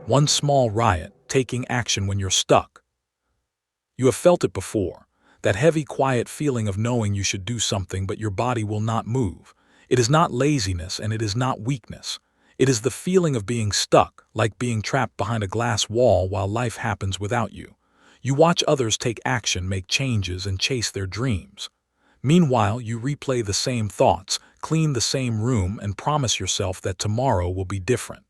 One small riot, taking action when you're stuck. You have felt it before, that heavy, quiet feeling of knowing you should do something but your body will not move. It is not laziness and it is not weakness. It is the feeling of being stuck, like being trapped behind a glass wall while life happens without you. You watch others take action, make changes, and chase their dreams. Meanwhile, you replay the same thoughts, clean the same room, and promise yourself that tomorrow will be different.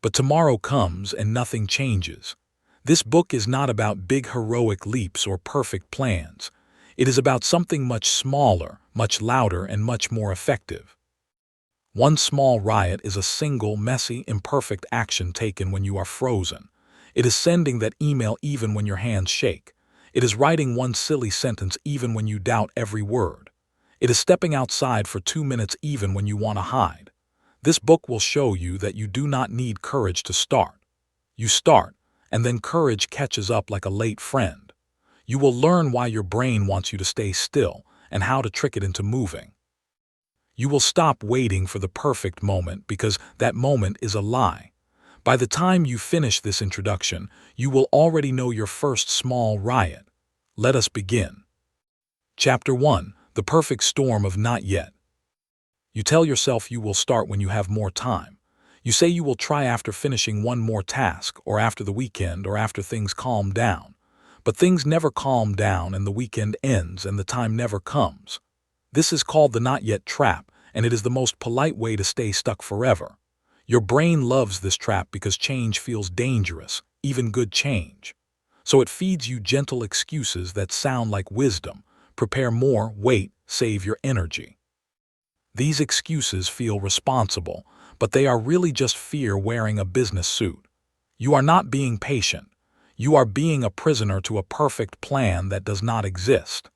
But tomorrow comes and nothing changes. This book is not about big heroic leaps or perfect plans. It is about something much smaller, much louder, and much more effective. One small riot is a single, messy, imperfect action taken when you are frozen. It is sending that email even when your hands shake. It is writing one silly sentence even when you doubt every word. It is stepping outside for 2 minutes even when you want to hide. This book will show you that you do not need courage to start. You start, and then courage catches up like a late friend. You will learn why your brain wants you to stay still and how to trick it into moving. You will stop waiting for the perfect moment because that moment is a lie. By the time you finish this introduction, you will already know your first small riot. Let us begin. Chapter 1: The Perfect Storm of Not Yet. You tell yourself you will start when you have more time. You say you will try after finishing one more task, or after the weekend, or after things calm down. But things never calm down, and the weekend ends, and the time never comes. This is called the not yet trap, and it is the most polite way to stay stuck forever. Your brain loves this trap because change feels dangerous, even good change. So it feeds you gentle excuses that sound like wisdom. Prepare more, wait, save your energy. These excuses feel responsible, but they are really just fear wearing a business suit. You are not being patient. You are being a prisoner to a perfect plan that does not exist.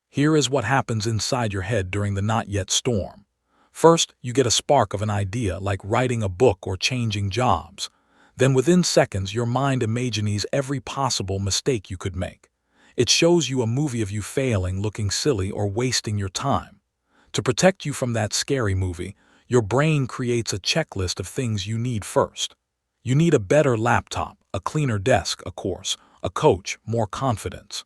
Here is what happens inside your head during the not yet storm. First, you get a spark of an idea, like writing a book or changing jobs. Then within seconds, your mind imagines every possible mistake you could make. It shows you a movie of you failing, looking silly, or wasting your time. To protect you from that scary movie, your brain creates a checklist of things you need first. You need a better laptop, a cleaner desk, a course, a coach, more confidence.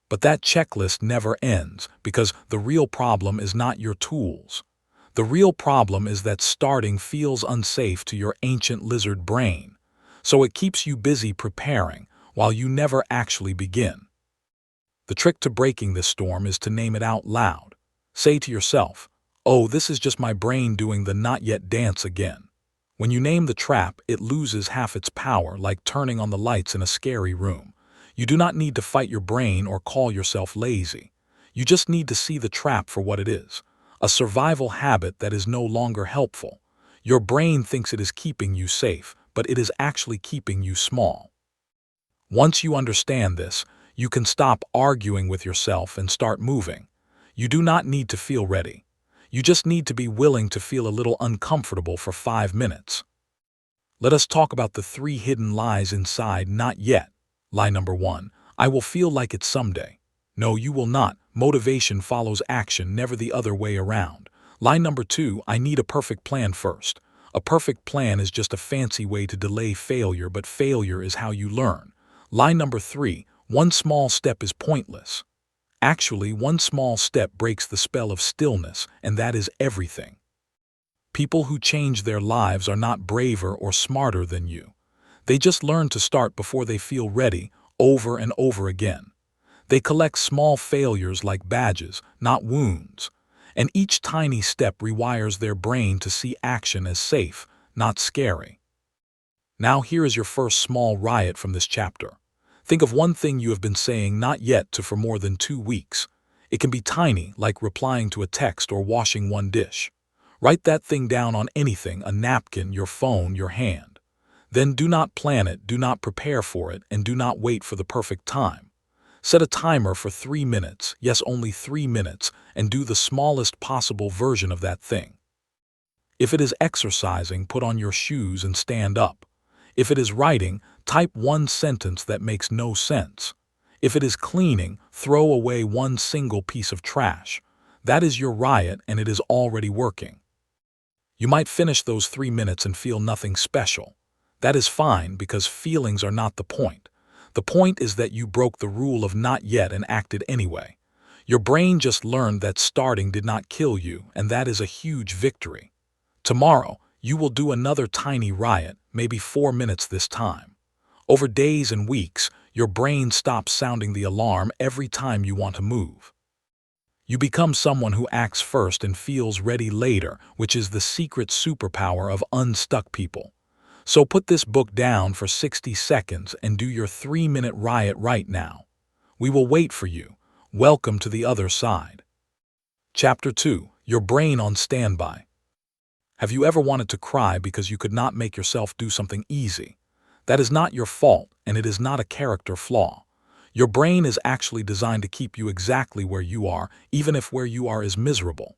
But that checklist never ends because the real problem is not your tools. The real problem is that starting feels unsafe to your ancient lizard brain, so it keeps you busy preparing while you never actually begin. The trick to breaking this storm is to name it out loud. Say to yourself, "Oh, this is just my brain doing the not yet dance again." When you name the trap, it loses half its power, like turning on the lights in a scary room. You do not need to fight your brain or call yourself lazy. You just need to see the trap for what it is, a survival habit that is no longer helpful. Your brain thinks it is keeping you safe, but it is actually keeping you small. Once you understand this, you can stop arguing with yourself and start moving. You do not need to feel ready. You just need to be willing to feel a little uncomfortable for 5 minutes. Let us talk about the 3 hidden lies inside not yet. Lie number 1, I will feel like it someday. No, you will not. Motivation follows action, never the other way around. Lie number 2, I need a perfect plan first. A perfect plan is just a fancy way to delay failure, but failure is how you learn. Lie number 3, one small step is pointless. Actually, one small step breaks the spell of stillness, and that is everything. People who change their lives are not braver or smarter than you. They just learn to start before they feel ready, over and over again. They collect small failures like badges, not wounds. And each tiny step rewires their brain to see action as safe, not scary. Now here is your first small riot from this chapter. Think of one thing you have been saying not yet to for more than 2 weeks. It can be tiny, like replying to a text or washing one dish. Write that thing down on anything, a napkin, your phone, your hand. Then do not plan it, do not prepare for it, and do not wait for the perfect time. Set a timer for 3 minutes, yes, only 3 minutes, and do the smallest possible version of that thing. If it is exercising, put on your shoes and stand up. If it is writing, type one sentence that makes no sense. If it is cleaning, throw away one single piece of trash. That is your riot, and it is already working. You might finish those 3 minutes and feel nothing special. That is fine because feelings are not the point. The point is that you broke the rule of not yet and acted anyway. Your brain just learned that starting did not kill you, and that is a huge victory. Tomorrow, you will do another tiny riot, maybe 4 minutes this time. Over days and weeks, your brain stops sounding the alarm every time you want to move. You become someone who acts first and feels ready later, which is the secret superpower of unstuck people. So put this book down for 60 seconds and do your 3-minute riot right now. We will wait for you. Welcome to the other side. Chapter 2. Your brain on standby. Have you ever wanted to cry because you could not make yourself do something easy? That is not your fault, and it is not a character flaw. Your brain is actually designed to keep you exactly where you are, even if where you are is miserable.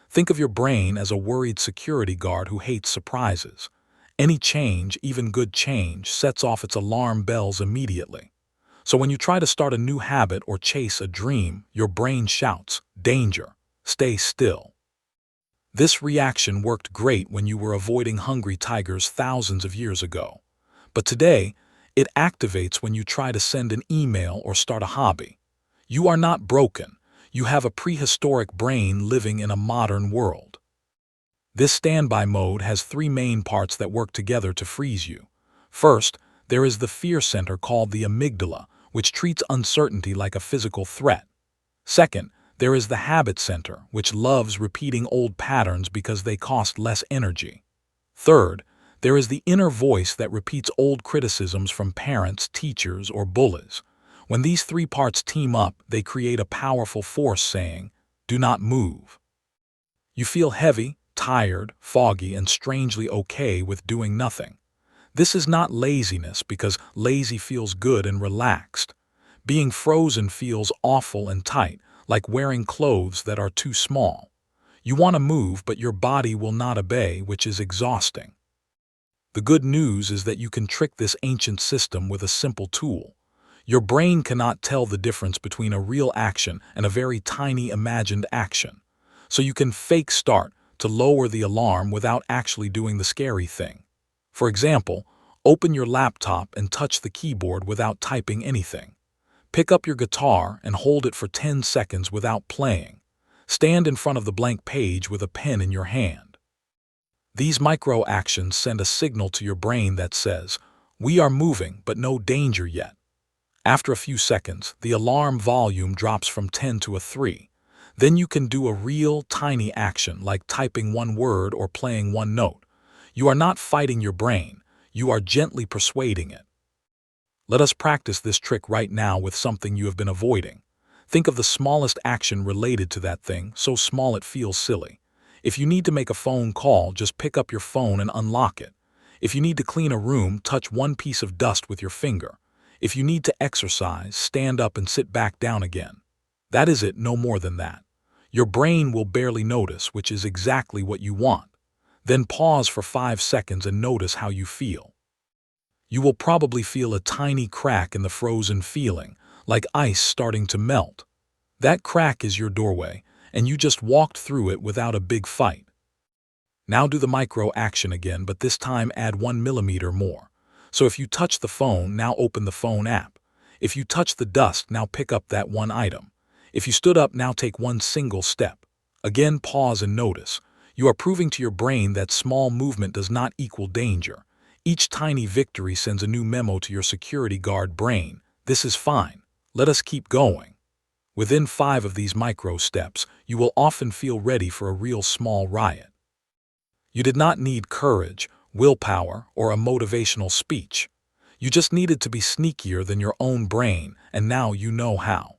Think of your brain as a worried security guard who hates surprises. Any change, even good change, sets off its alarm bells immediately. So when you try to start a new habit or chase a dream, your brain shouts, "Danger! Stay still." This reaction worked great when you were avoiding hungry tigers thousands of years ago. But today, it activates when you try to send an email or start a hobby. You are not broken. You have a prehistoric brain living in a modern world. This standby mode has 3 main parts that work together to freeze you. First, there is the fear center called the amygdala, which treats uncertainty like a physical threat. Second, there is the habit center, which loves repeating old patterns because they cost less energy. Third, there is the inner voice that repeats old criticisms from parents, teachers, or bullies. When these 3 parts team up, they create a powerful force saying, "Do not move." You feel heavy, tired, foggy, and strangely okay with doing nothing. This is not laziness because lazy feels good and relaxed. Being frozen feels awful and tight, like wearing clothes that are too small. You want to move, but your body will not obey, which is exhausting. The good news is that you can trick this ancient system with a simple tool. Your brain cannot tell the difference between a real action and a very tiny imagined action. So you can fake start to lower the alarm without actually doing the scary thing. For example, open your laptop and touch the keyboard without typing anything. Pick up your guitar and hold it for 10 seconds without playing. Stand in front of the blank page with a pen in your hand. These micro actions send a signal to your brain that says, "We are moving, but no danger yet." After a few seconds, the alarm volume drops from 10 to a 3. Then you can do a real, tiny action like typing 1 word or playing 1 note. You are not fighting your brain. You are gently persuading it. Let us practice this trick right now with something you have been avoiding. Think of the smallest action related to that thing, so small it feels silly. If you need to make a phone call, just pick up your phone and unlock it. If you need to clean a room, touch 1 piece of dust with your finger. If you need to exercise, stand up and sit back down again. That is it, no more than that. Your brain will barely notice, which is exactly what you want. Then pause for 5 seconds and notice how you feel. You will probably feel a tiny crack in the frozen feeling, like ice starting to melt. That crack is your doorway, and you just walked through it without a big fight. Now do the micro action again, but this time add 1 millimeter more. So if you touch the phone, now open the phone app. If you touch the dust, now pick up that 1 item. If you stood up, now take 1 single step. Again, pause and notice. You are proving to your brain that small movement does not equal danger. Each tiny victory sends a new memo to your security guard brain. This is fine. Let us keep going. Within 5 of these micro steps, you will often feel ready for a real small riot. You did not need courage, willpower, or a motivational speech. You just needed to be sneakier than your own brain, and now you know how.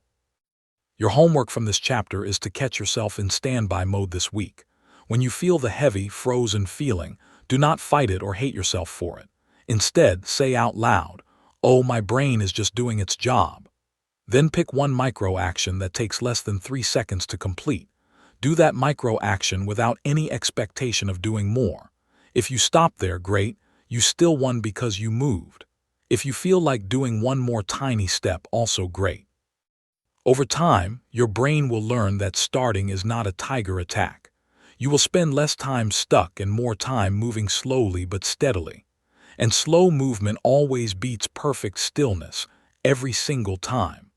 Your homework from this chapter is to catch yourself in standby mode this week. When you feel the heavy, frozen feeling, do not fight it or hate yourself for it. Instead, say out loud, "Oh, my brain is just doing its job." Then pick 1 micro action that takes less than 3 seconds to complete. Do that micro action without any expectation of doing more. If you stop there, great, you still won because you moved. If you feel like doing 1 more tiny step, also great. Over time, your brain will learn that starting is not a tiger attack. You will spend less time stuck and more time moving slowly but steadily. And slow movement always beats perfect stillness, every single time.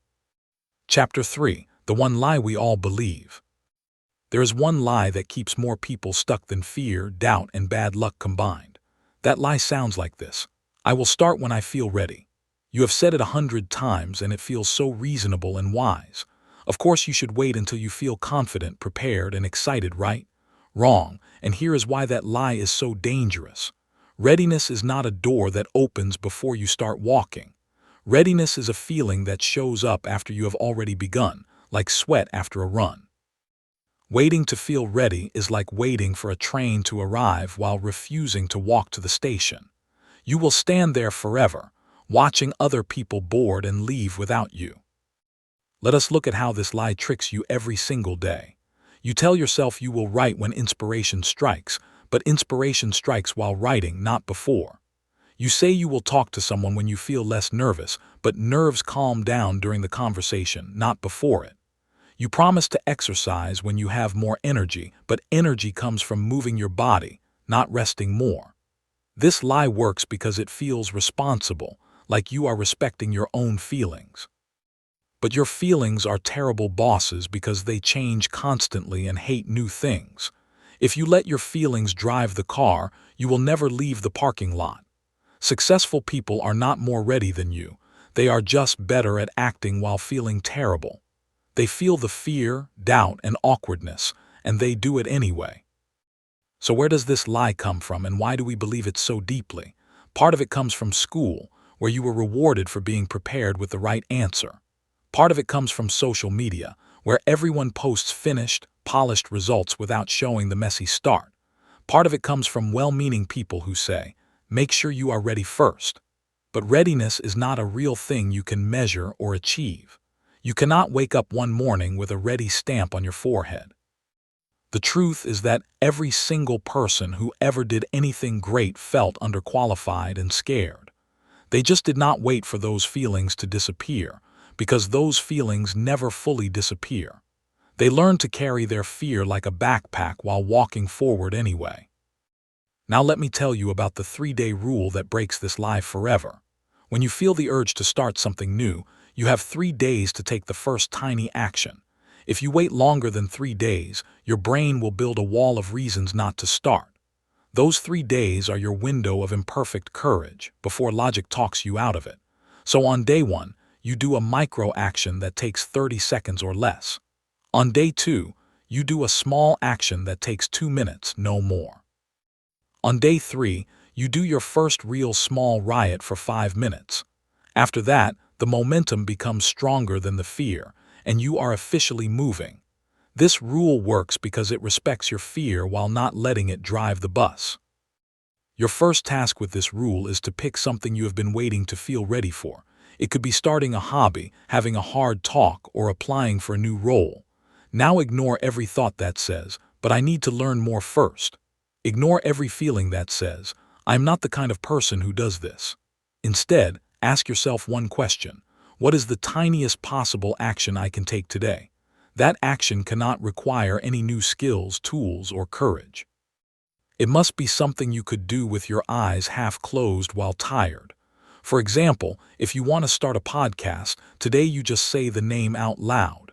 Chapter 3. The one lie we all believe. There is one lie that keeps more people stuck than fear, doubt, and bad luck combined. That lie sounds like this: I will start when I feel ready. You have said it 100 times and it feels so reasonable and wise. Of course you should wait until you feel confident, prepared, and excited, right? Wrong, and here is why that lie is so dangerous. Readiness is not a door that opens before you start walking. Readiness is a feeling that shows up after you have already begun, like sweat after a run. Waiting to feel ready is like waiting for a train to arrive while refusing to walk to the station. You will stand there forever, watching other people board and leave without you. Let us look at how this lie tricks you every single day. You tell yourself you will write when inspiration strikes, but inspiration strikes while writing, not before. You say you will talk to someone when you feel less nervous, but nerves calm down during the conversation, not before it. You promise to exercise when you have more energy, but energy comes from moving your body, not resting more. This lie works because it feels responsible, like you are respecting your own feelings. But your feelings are terrible bosses because they change constantly and hate new things. If you let your feelings drive the car, you will never leave the parking lot. Successful people are not more ready than you. They are just better at acting while feeling terrible. They feel the fear, doubt, and awkwardness, and they do it anyway. So where does this lie come from, and why do we believe it so deeply? Part of it comes from school, where you were rewarded for being prepared with the right answer. Part of it comes from social media, where everyone posts finished, polished results without showing the messy start. Part of it comes from well-meaning people who say, make sure you are ready first. But readiness is not a real thing you can measure or achieve. You cannot wake up one morning with a ready stamp on your forehead. The truth is that every single person who ever did anything great felt underqualified and scared. They just did not wait for those feelings to disappear, because those feelings never fully disappear. They learned to carry their fear like a backpack while walking forward anyway. Now let me tell you about the 3-day rule that breaks this lie forever. When you feel the urge to start something new, you have 3 days to take the first tiny action. If you wait longer than 3 days, your brain will build a wall of reasons not to start. Those 3 days are your window of imperfect courage before logic talks you out of it. So on day 1, you do a micro action that takes 30 seconds or less. On day 2, you do a small action that takes 2 minutes, no more. On day 3, you do your first real small riot for 5 minutes. After that, the momentum becomes stronger than the fear, and you are officially moving. This rule works because it respects your fear while not letting it drive the bus. Your first task with this rule is to pick something you have been waiting to feel ready for. It could be starting a hobby, having a hard talk, or applying for a new role. Now ignore every thought that says, but I need to learn more first. Ignore every feeling that says, I'm not the kind of person who does this. Instead, ask yourself one question: what is the tiniest possible action I can take today? That action cannot require any new skills, tools, or courage. It must be something you could do with your eyes half closed while tired. For example, if you want to start a podcast, today you just say the name out loud.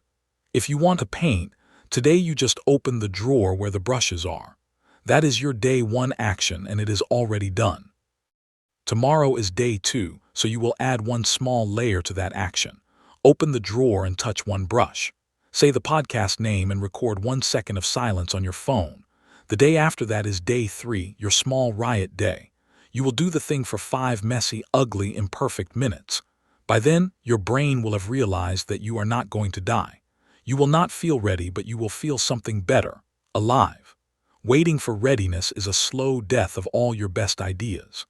If you want to paint, today you just open the drawer where the brushes are. That is your day 1 action, and it is already done. Tomorrow is day 2, so you will add one small layer to that action. Open the drawer and touch one brush. Say the podcast name and record 1 second of silence on your phone. The day after that is day 3, your small riot day. You will do the thing for 5 messy, ugly, imperfect minutes. By then, your brain will have realized that you are not going to die. You will not feel ready, but you will feel something better, alive. Waiting for readiness is a slow death of all your best ideas.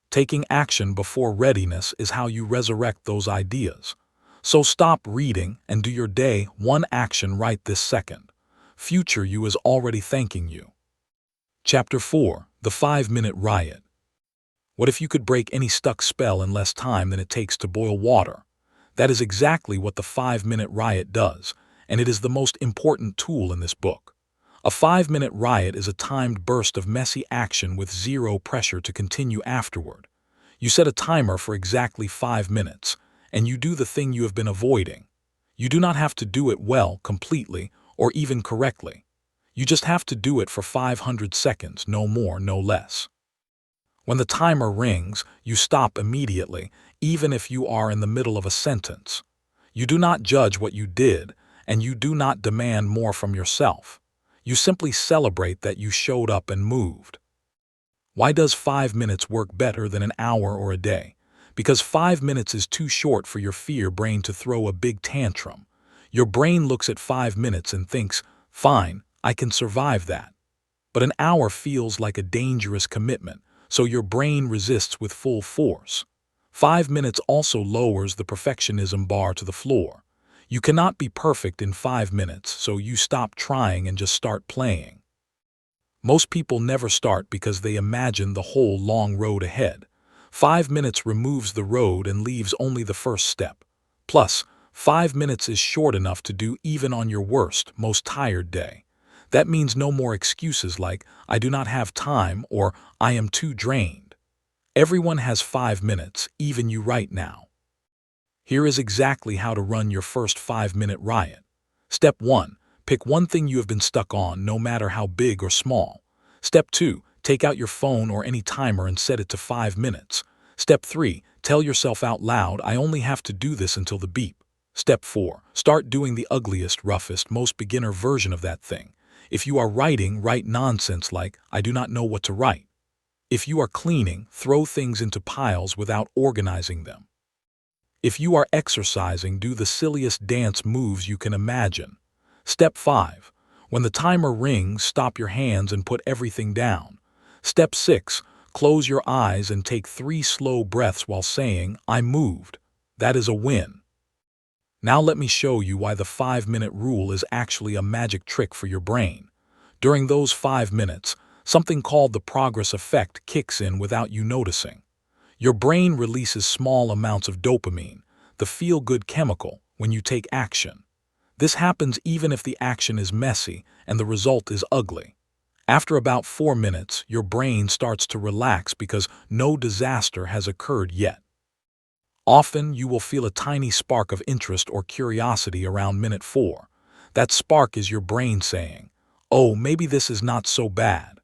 Taking action before readiness is how you resurrect those ideas. So stop reading and do your day 1 action right this second. Future you is already thanking you. Chapter 4. The 5-Minute Riot. What if you could break any stuck spell in less time than it takes to boil water? That is exactly what the 5-Minute Riot does, and it is the most important tool in this book. A 5-minute riot is a timed burst of messy action with zero pressure to continue afterward. You set a timer for exactly 5 minutes, and you do the thing you have been avoiding. You do not have to do it well, completely, or even correctly. You just have to do it for 500 seconds, no more, no less. When the timer rings, you stop immediately, even if you are in the middle of a sentence. You do not judge what you did, and you do not demand more from yourself. You simply celebrate that you showed up and moved. Why does 5 minutes work better than an hour or a day? Because 5 minutes is too short for your fear brain to throw a big tantrum. Your brain looks at 5 minutes and thinks, fine, I can survive that. But an hour feels like a dangerous commitment, so your brain resists with full force. 5 minutes also lowers the perfectionism bar to the floor. You cannot be perfect in 5 minutes, so you stop trying and just start playing. Most people never start because they imagine the whole long road ahead. 5 minutes removes the road and leaves only the first step. Plus, 5 minutes is short enough to do even on your worst, most tired day. That means no more excuses like, I do not have time or I am too drained. Everyone has 5 minutes, even you right now. Here is exactly how to run your first 5-minute riot. Step 1. Pick one thing you have been stuck on, no matter how big or small. Step 2. Take out your phone or any timer and set it to 5 minutes. Step 3. Tell yourself out loud, I only have to do this until the beep. Step 4. Start doing the ugliest, roughest, most beginner version of that thing. If you are writing, write nonsense like, I do not know what to write. If you are cleaning, throw things into piles without organizing them. If you are exercising, do the silliest dance moves you can imagine. Step 5. When the timer rings, stop your hands and put everything down. Step 6. Close your eyes and take 3 slow breaths while saying, I moved. That is a win. Now let me show you why the 5-minute rule is actually a magic trick for your brain. During those 5 minutes, something called the progress effect kicks in without you noticing. Your brain releases small amounts of dopamine, the feel-good chemical, when you take action. This happens even if the action is messy and the result is ugly. After about 4 minutes, your brain starts to relax because no disaster has occurred yet. Often, you will feel a tiny spark of interest or curiosity around minute 4. That spark is your brain saying, oh, maybe this is not so bad.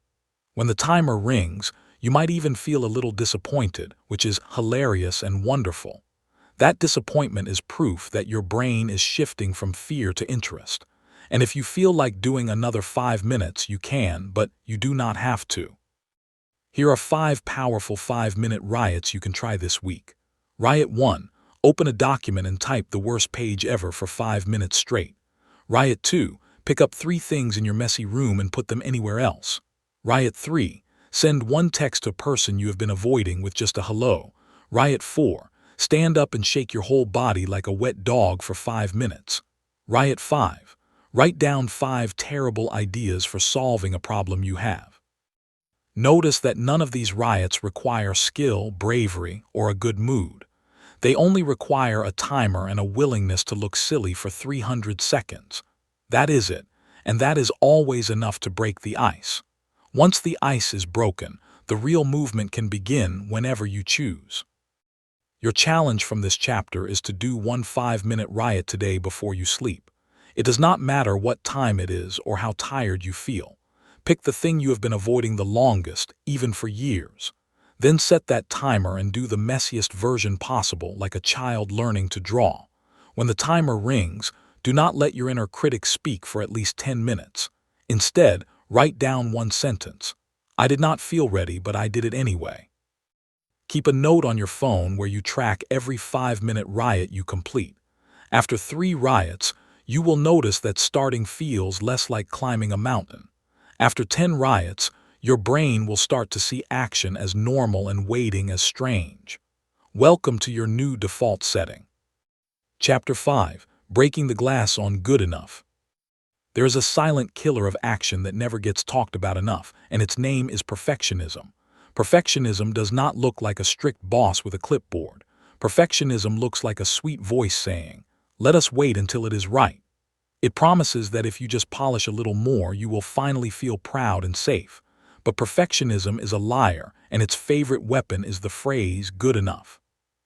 When the timer rings, you might even feel a little disappointed, which is hilarious and wonderful. That disappointment is proof that your brain is shifting from fear to interest. And if you feel like doing another 5 minutes, you can, but you do not have to. Here are 5 powerful 5-minute riots you can try this week. Riot 1. Open a document and type the worst page ever for 5 minutes straight. Riot 2. Pick up 3 things in your messy room and put them anywhere else. Riot 3. Send one text to a person you have been avoiding with just a hello. Riot 4. Stand up and shake your whole body like a wet dog for 5 minutes. Riot 5. Write down 5 terrible ideas for solving a problem you have. Notice that none of these riots require skill, bravery, or a good mood. They only require a timer and a willingness to look silly for 300 seconds. That is it, and that is always enough to break the ice. Once the ice is broken, the real movement can begin whenever you choose. Your challenge from this chapter is to do one 5-minute riot today before you sleep. It does not matter what time it is or how tired you feel. Pick the thing you have been avoiding the longest, even for years. Then set that timer and do the messiest version possible, like a child learning to draw. When the timer rings, do not let your inner critic speak for at least 10 minutes. Instead, write down one sentence. I did not feel ready, but I did it anyway. Keep a note on your phone where you track every 5-minute riot you complete. After 3 riots, you will notice that starting feels less like climbing a mountain. After 10 riots, your brain will start to see action as normal and waiting as strange. Welcome to your new default setting. Chapter 5. Breaking the glass on good enough. There is a silent killer of action that never gets talked about enough, and its name is perfectionism. Perfectionism does not look like a strict boss with a clipboard. Perfectionism looks like a sweet voice saying, let us wait until it is right. It promises that if you just polish a little more, you will finally feel proud and safe. But perfectionism is a liar, and its favorite weapon is the phrase, good enough.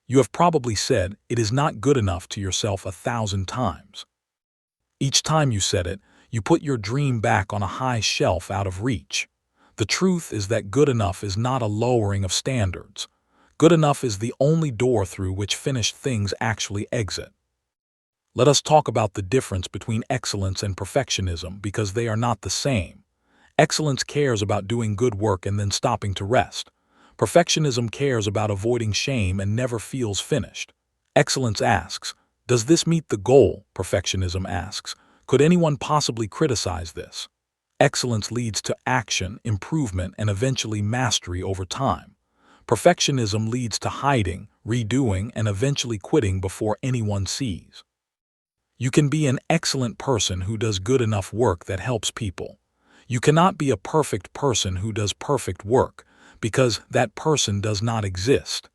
You have probably said, it is not good enough to yourself 1,000 times. Each time you said it, you put your dream back on a high shelf out of reach. The truth is that good enough is not a lowering of standards. Good enough is the only door through which finished things actually exit. Let us talk about the difference between excellence and perfectionism because they are not the same. Excellence cares about doing good work and then stopping to rest. Perfectionism cares about avoiding shame and never feels finished. Excellence asks, does this meet the goal? Perfectionism asks, could anyone possibly criticize this? Excellence leads to action, improvement, and eventually mastery over time. Perfectionism leads to hiding, redoing, and eventually quitting before anyone sees. You can be an excellent person who does good enough work that helps people. You cannot be a perfect person who does perfect work, because that person does not exist.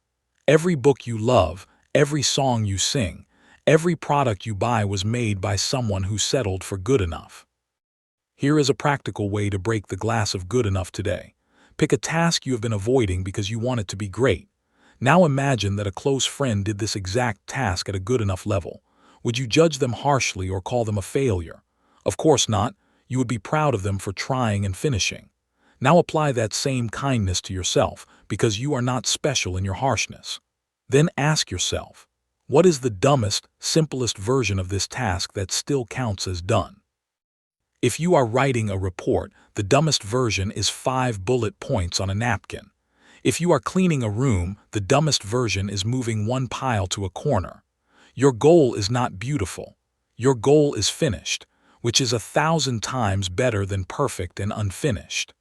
Every book you love, every song you sing, every product you buy was made by someone who settled for good enough. Here is a practical way to break the glass of good enough today. Pick a task you have been avoiding because you want it to be great. Now imagine that a close friend did this exact task at a good enough level. Would you judge them harshly or call them a failure? Of course not. You would be proud of them for trying and finishing. Now apply that same kindness to yourself because you are not special in your harshness. Then ask yourself, what is the dumbest, simplest version of this task that still counts as done? If you are writing a report, the dumbest version is 5 bullet points on a napkin. If you are cleaning a room, the dumbest version is moving one pile to a corner. Your goal is not beautiful. Your goal is finished, which is 1,000 times better than perfect and unfinished.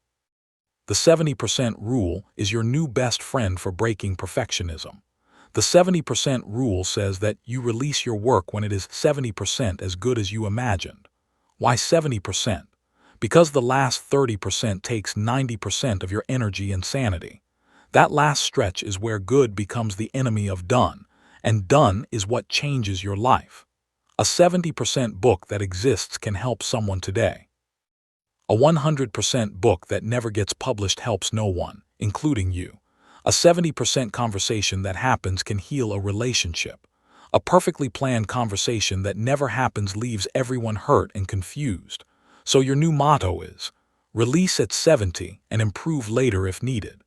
The 70% rule is your new best friend for breaking perfectionism. The 70% rule says that you release your work when it is 70% as good as you imagined. Why 70%? Because the last 30% takes 90% of your energy and sanity. That last stretch is where good becomes the enemy of done, and done is what changes your life. A 70% book that exists can help someone today. A 100% book that never gets published helps no one, including you. A 70% conversation that happens can heal a relationship. A perfectly planned conversation that never happens leaves everyone hurt and confused. So your new motto is, release at 70 and improve later if needed.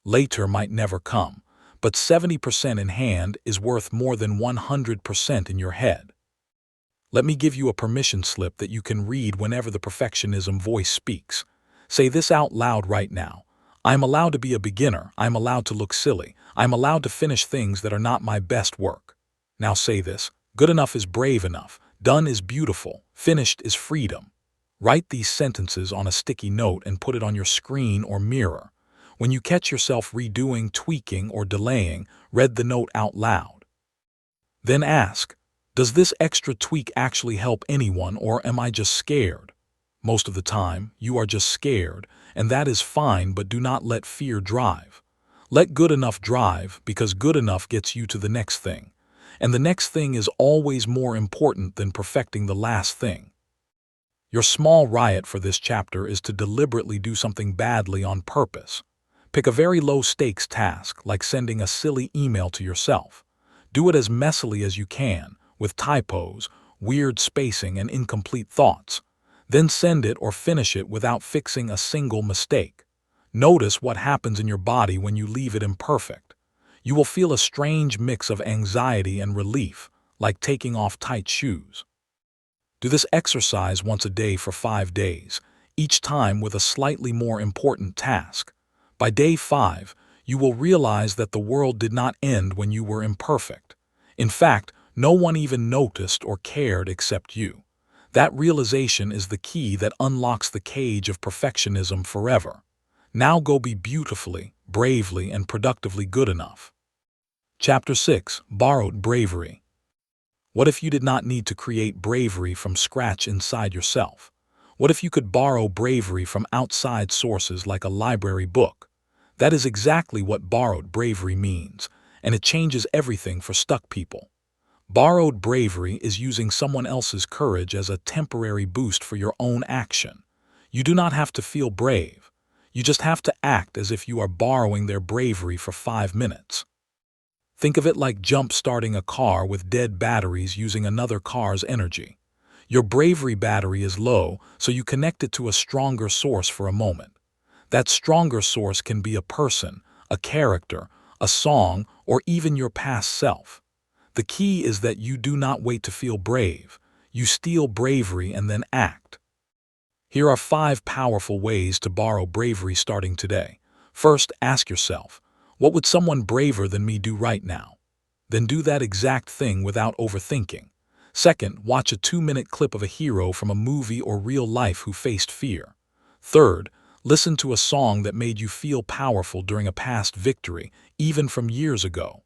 Later might never come, but 70% in hand is worth more than 100% in your head. Let me give you a permission slip that you can read whenever the perfectionism voice speaks. Say this out loud right now. I'm allowed to be a beginner. I'm allowed to look silly. I'm allowed to finish things that are not my best work. Now say this. Good enough is brave enough. Done is beautiful. Finished is freedom. Write these sentences on a sticky note and put it on your screen or mirror. When you catch yourself redoing, tweaking, or delaying, read the note out loud. Then ask, does this extra tweak actually help anyone, or am I just scared? Most of the time, you are just scared, and that is fine, but do not let fear drive. Let good enough drive, because good enough gets you to the next thing. And the next thing is always more important than perfecting the last thing. Your small riot for this chapter is to deliberately do something badly on purpose. Pick a very low-stakes task, like sending a silly email to yourself. Do it as messily as you can, with typos, weird spacing, and incomplete thoughts. Then send it or finish it without fixing a single mistake. Notice what happens in your body when you leave it imperfect. You will feel a strange mix of anxiety and relief, like taking off tight shoes. Do this exercise once a day for 5 days, each time with a slightly more important task. By day 5, you will realize that the world did not end when you were imperfect. In fact, no one even noticed or cared except you. That realization is the key that unlocks the cage of perfectionism forever. Now go be beautifully, bravely, and productively good enough. Chapter 6. Borrowed Bravery. What if you did not need to create bravery from scratch inside yourself? What if you could borrow bravery from outside sources like a library book? That is exactly what borrowed bravery means, and it changes everything for stuck people. Borrowed bravery is using someone else's courage as a temporary boost for your own action. You do not have to feel brave. You just have to act as if you are borrowing their bravery for 5 minutes. Think of it like jump-starting a car with dead batteries using another car's energy. Your bravery battery is low, so you connect it to a stronger source for a moment. That stronger source can be a person, a character, a song, or even your past self. The key is that you do not wait to feel brave. You steal bravery and then act. Here are 5 powerful ways to borrow bravery starting today. First, ask yourself, what would someone braver than me do right now? Then do that exact thing without overthinking. Second, watch a 2-minute clip of a hero from a movie or real life who faced fear. Third, listen to a song that made you feel powerful during a past victory, even from years ago.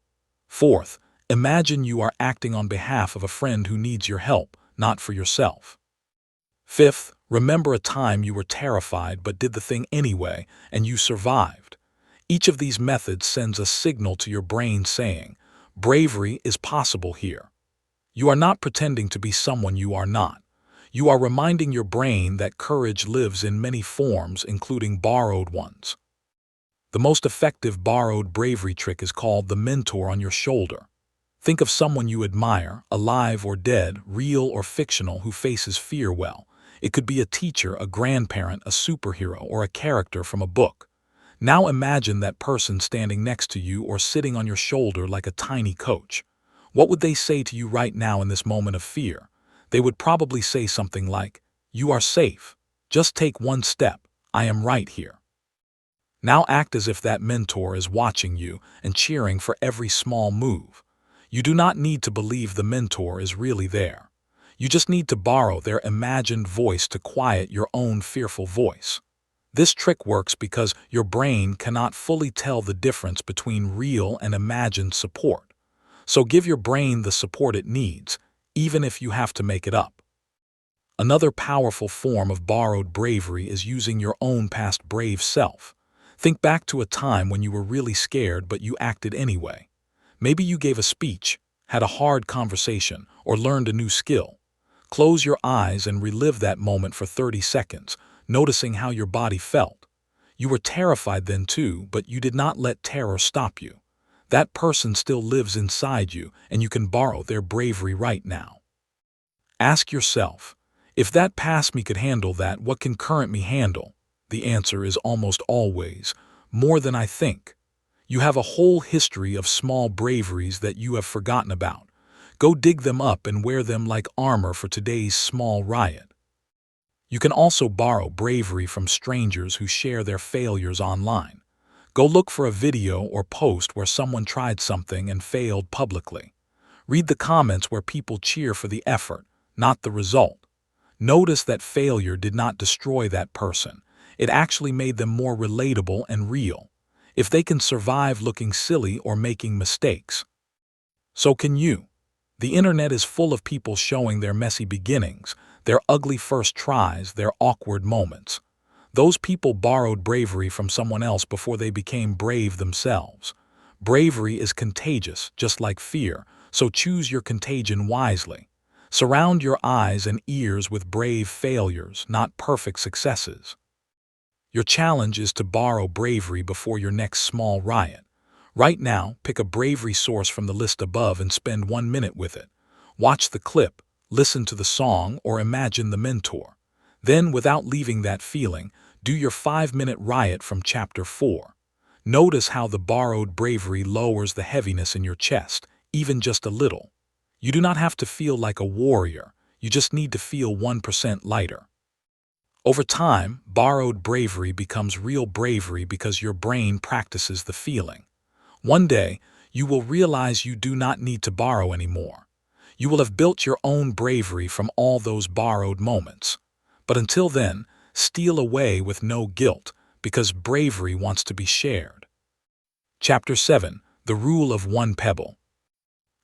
Fourth, imagine you are acting on behalf of a friend who needs your help, not for yourself. Fifth, remember a time you were terrified but did the thing anyway, and you survived. Each of these methods sends a signal to your brain saying, bravery is possible here. You are not pretending to be someone you are not. You are reminding your brain that courage lives in many forms, including borrowed ones. The most effective borrowed bravery trick is called the mentor on your shoulder. Think of someone you admire, alive or dead, real or fictional, who faces fear well. It could be a teacher, a grandparent, a superhero, or a character from a book. Now imagine that person standing next to you or sitting on your shoulder like a tiny coach. What would they say to you right now in this moment of fear? They would probably say something like, "You are safe. Just take one step. I am right here." Now act as if that mentor is watching you and cheering for every small move. You do not need to believe the mentor is really there. You just need to borrow their imagined voice to quiet your own fearful voice. This trick works because your brain cannot fully tell the difference between real and imagined support. So give your brain the support it needs, even if you have to make it up. Another powerful form of borrowed bravery is using your own past brave self. Think back to a time when you were really scared but you acted anyway. Maybe you gave a speech, had a hard conversation, or learned a new skill. Close your eyes and relive that moment for 30 seconds, noticing how your body felt. You were terrified then too, but you did not let terror stop you. That person still lives inside you, and you can borrow their bravery right now. Ask yourself, if that past me could handle that, what can current me handle? The answer is almost always, more than I think. You have a whole history of small braveries that you have forgotten about. Go dig them up and wear them like armor for today's small riot. You can also borrow bravery from strangers who share their failures online. Go look for a video or post where someone tried something and failed publicly. Read the comments where people cheer for the effort, not the result. Notice that failure did not destroy that person. It actually made them more relatable and real. If they can survive looking silly or making mistakes, so can you. The internet is full of people showing their messy beginnings, their ugly first tries, their awkward moments. Those people borrowed bravery from someone else before they became brave themselves. Bravery is contagious, just like fear, so choose your contagion wisely. Surround your eyes and ears with brave failures, not perfect successes. Your challenge is to borrow bravery before your next small riot. Right now, pick a bravery source from the list above and spend 1 minute with it. Watch the clip, listen to the song, or imagine the mentor. Then, without leaving that feeling, do your 5-minute riot from Chapter 4. Notice how the borrowed bravery lowers the heaviness in your chest, even just a little. You do not have to feel like a warrior, you just need to feel 1% lighter. Over time, borrowed bravery becomes real bravery because your brain practices the feeling. One day, you will realize you do not need to borrow anymore. You will have built your own bravery from all those borrowed moments. But until then, steal away with no guilt, because bravery wants to be shared. Chapter 7. The Rule of One Pebble.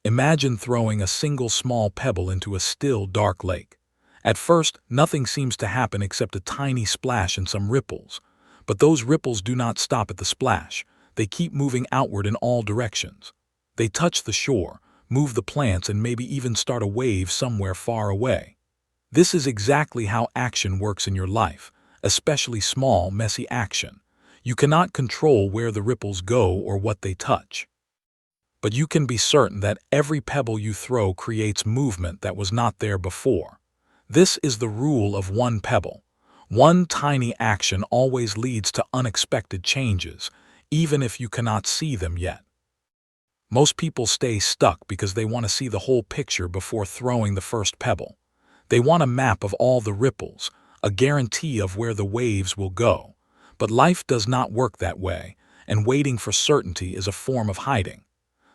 Imagine throwing a single small pebble into a still, dark lake. At first, nothing seems to happen except a tiny splash and some ripples. But those ripples do not stop at the splash. They keep moving outward in all directions. They touch the shore, move the plants, and maybe even start a wave somewhere far away. This is exactly how action works in your life, especially small, messy action. You cannot control where the ripples go or what they touch. But you can be certain that every pebble you throw creates movement that was not there before. This is the rule of one pebble. One tiny action always leads to unexpected changes, even if you cannot see them yet. Most people stay stuck because they want to see the whole picture before throwing the first pebble. They want a map of all the ripples, a guarantee of where the waves will go. But life does not work that way, and waiting for certainty is a form of hiding.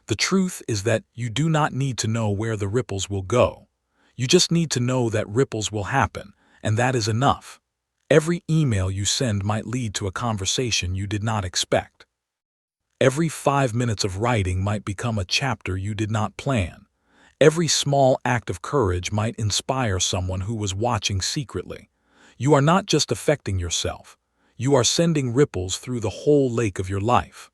The truth is that you do not need to know where the ripples will go. You just need to know that ripples will happen, and that is enough. Every email you send might lead to a conversation you did not expect. Every 5 minutes of writing might become a chapter you did not plan. Every small act of courage might inspire someone who was watching secretly. You are not just affecting yourself. You are sending ripples through the whole lake of your life.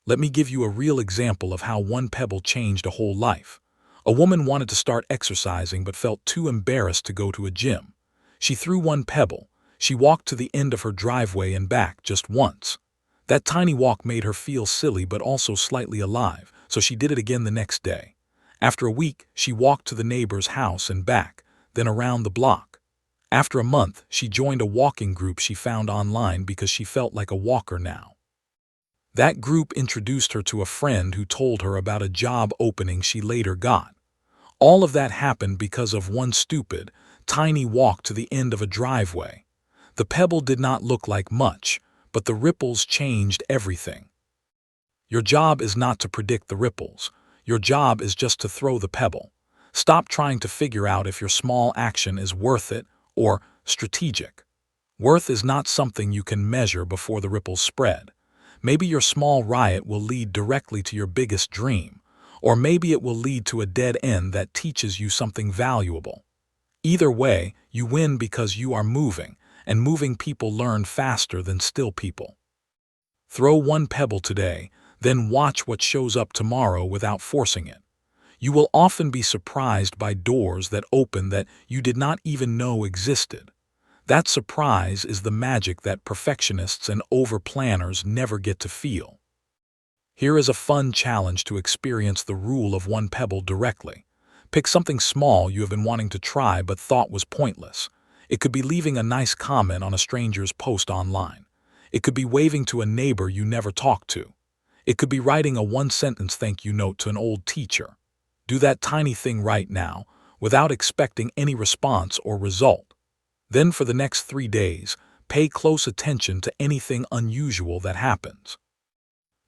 Let me give you a real example of how one pebble changed a whole life. A woman wanted to start exercising but felt too embarrassed to go to a gym. She threw one pebble. She walked to the end of her driveway and back just once. That tiny walk made her feel silly but also slightly alive, so she did it again the next day. After a week, she walked to the neighbor's house and back, then around the block. After a month, she joined a walking group she found online because she felt like a walker now. That group introduced her to a friend who told her about a job opening she later got. All of that happened because of one stupid, tiny walk to the end of a driveway. The pebble did not look like much, but the ripples changed everything. Your job is not to predict the ripples. Your job is just to throw the pebble. Stop trying to figure out if your small action is worth it or strategic. Worth is not something you can measure before the ripples spread. Maybe your small riot will lead directly to your biggest dream, or maybe it will lead to a dead end that teaches you something valuable. Either way, you win because you are moving, and moving people learn faster than still people. Throw one pebble today, then watch what shows up tomorrow without forcing it. You will often be surprised by doors that open that you did not even know existed. That surprise is the magic that perfectionists and over-planners never get to feel. Here is a fun challenge to experience the rule of one pebble directly. Pick something small you have been wanting to try but thought was pointless. It could be leaving a nice comment on a stranger's post online. It could be waving to a neighbor you never talked to. It could be writing a one-sentence thank you note to an old teacher. Do that tiny thing right now, without expecting any response or result. Then for the next 3 days, pay close attention to anything unusual that happens.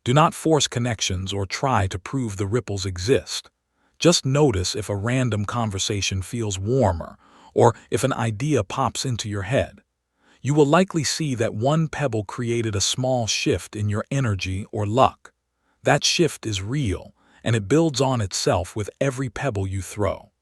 Do not force connections or try to prove the ripples exist. Just notice if a random conversation feels warmer, or if an idea pops into your head. You will likely see that one pebble created a small shift in your energy or luck. That shift is real, and it builds on itself with every pebble you throw.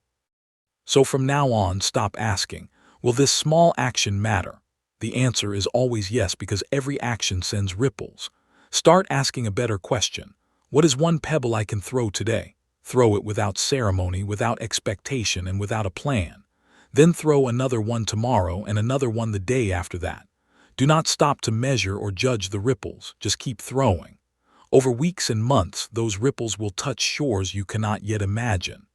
So from now on, stop asking, will this small action matter? The answer is always yes, because every action sends ripples. Start asking a better question. What is one pebble I can throw today? Throw it without ceremony, without expectation, and without a plan. Then throw another one tomorrow and another one the day after that. Do not stop to measure or judge the ripples, just keep throwing. Over weeks and months, those ripples will touch shores you cannot yet imagine.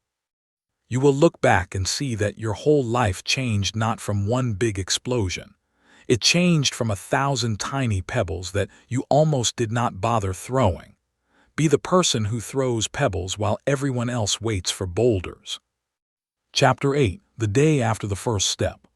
You will look back and see that your whole life changed not from one big explosion. It changed from 1,000 tiny pebbles that you almost did not bother throwing. Be the person who throws pebbles while everyone else waits for boulders. Chapter 8. The day after the first step.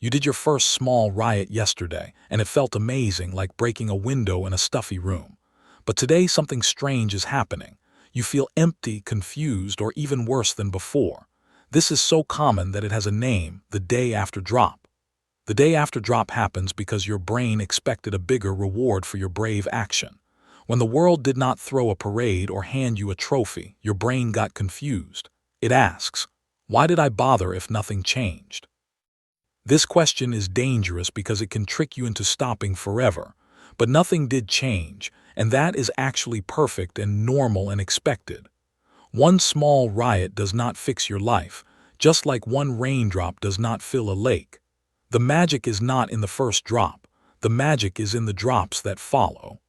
You did your first small riot yesterday, and it felt amazing, like breaking a window in a stuffy room. But today something strange is happening. You feel empty, confused, or even worse than before. This is so common that it has a name: the day after drop. The day after drop happens because your brain expected a bigger reward for your brave action. When the world did not throw a parade or hand you a trophy, your brain got confused. It asks, why did I bother if nothing changed? This question is dangerous because it can trick you into stopping forever. But nothing did change, and that is actually perfect and normal and expected. One small riot does not fix your life, just like one raindrop does not fill a lake. The magic is not in the first drop. The magic is in the drops that follow.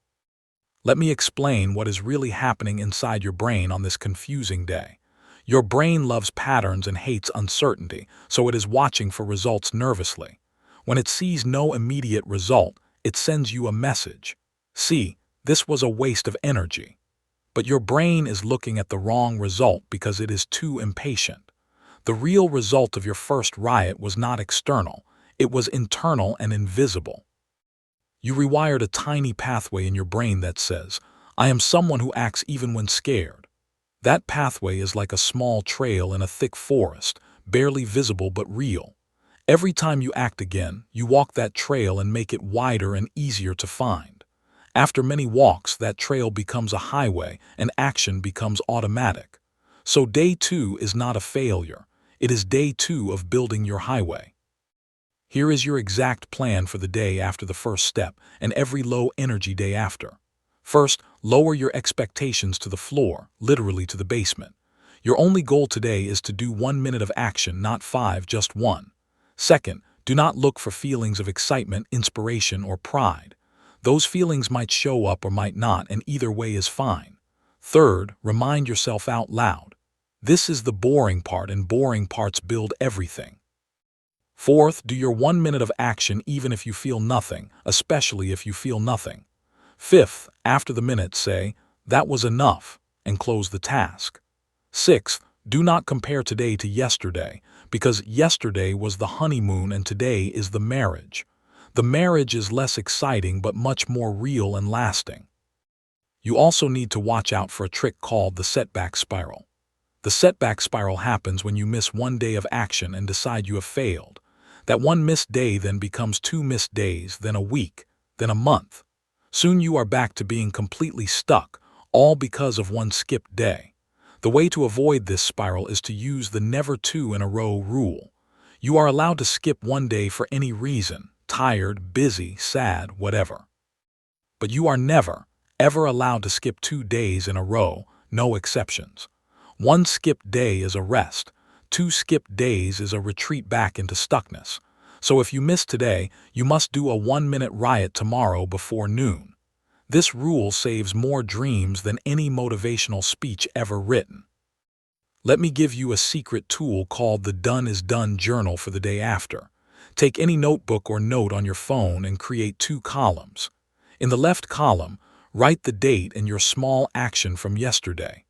Let me explain what is really happening inside your brain on this confusing day. Your brain loves patterns and hates uncertainty, so it is watching for results nervously. When it sees no immediate result, it sends you a message. See, this was a waste of energy. But your brain is looking at the wrong result because it is too impatient. The real result of your first riot was not external, it was internal and invisible. You rewired a tiny pathway in your brain that says, I am someone who acts even when scared. That pathway is like a small trail in a thick forest, barely visible but real. Every time you act again, you walk that trail and make it wider and easier to find. After many walks, that trail becomes a highway and action becomes automatic. So day 2 is not a failure. It is day 2 of building your highway. Here is your exact plan for the day after the first step and every low-energy day after. First, lower your expectations to the floor, literally to the basement. Your only goal today is to do 1 minute of action, not 5, just 1. Second, do not look for feelings of excitement, inspiration, or pride. Those feelings might show up or might not, and either way is fine. Third, remind yourself out loud. This is the boring part, and boring parts build everything. Fourth, do your 1 minute of action even if you feel nothing, especially if you feel nothing. Fifth, after the minute, say, that was enough, and close the task. Sixth, do not compare today to yesterday, because yesterday was the honeymoon and today is the marriage. The marriage is less exciting but much more real and lasting. You also need to watch out for a trick called the setback spiral. The setback spiral happens when you miss 1 day of action and decide you have failed. That 1 missed day then becomes 2 missed days, then a week, then a month. Soon you are back to being completely stuck, all because of 1 skipped day. The way to avoid this spiral is to use the never 2 in a row rule. You are allowed to skip 1 day for any reason, tired, busy, sad, whatever. But you are never, ever allowed to skip 2 days in a row, no exceptions. 1 skipped day is a rest. 2 skipped days is a retreat back into stuckness. So if you miss today, you must do a 1 minute riot tomorrow before noon. This rule saves more dreams than any motivational speech ever written. Let me give you a secret tool called the Done is Done journal for the day after. Take any notebook or note on your phone and create 2 columns. In the left column, write the date and your small action from yesterday.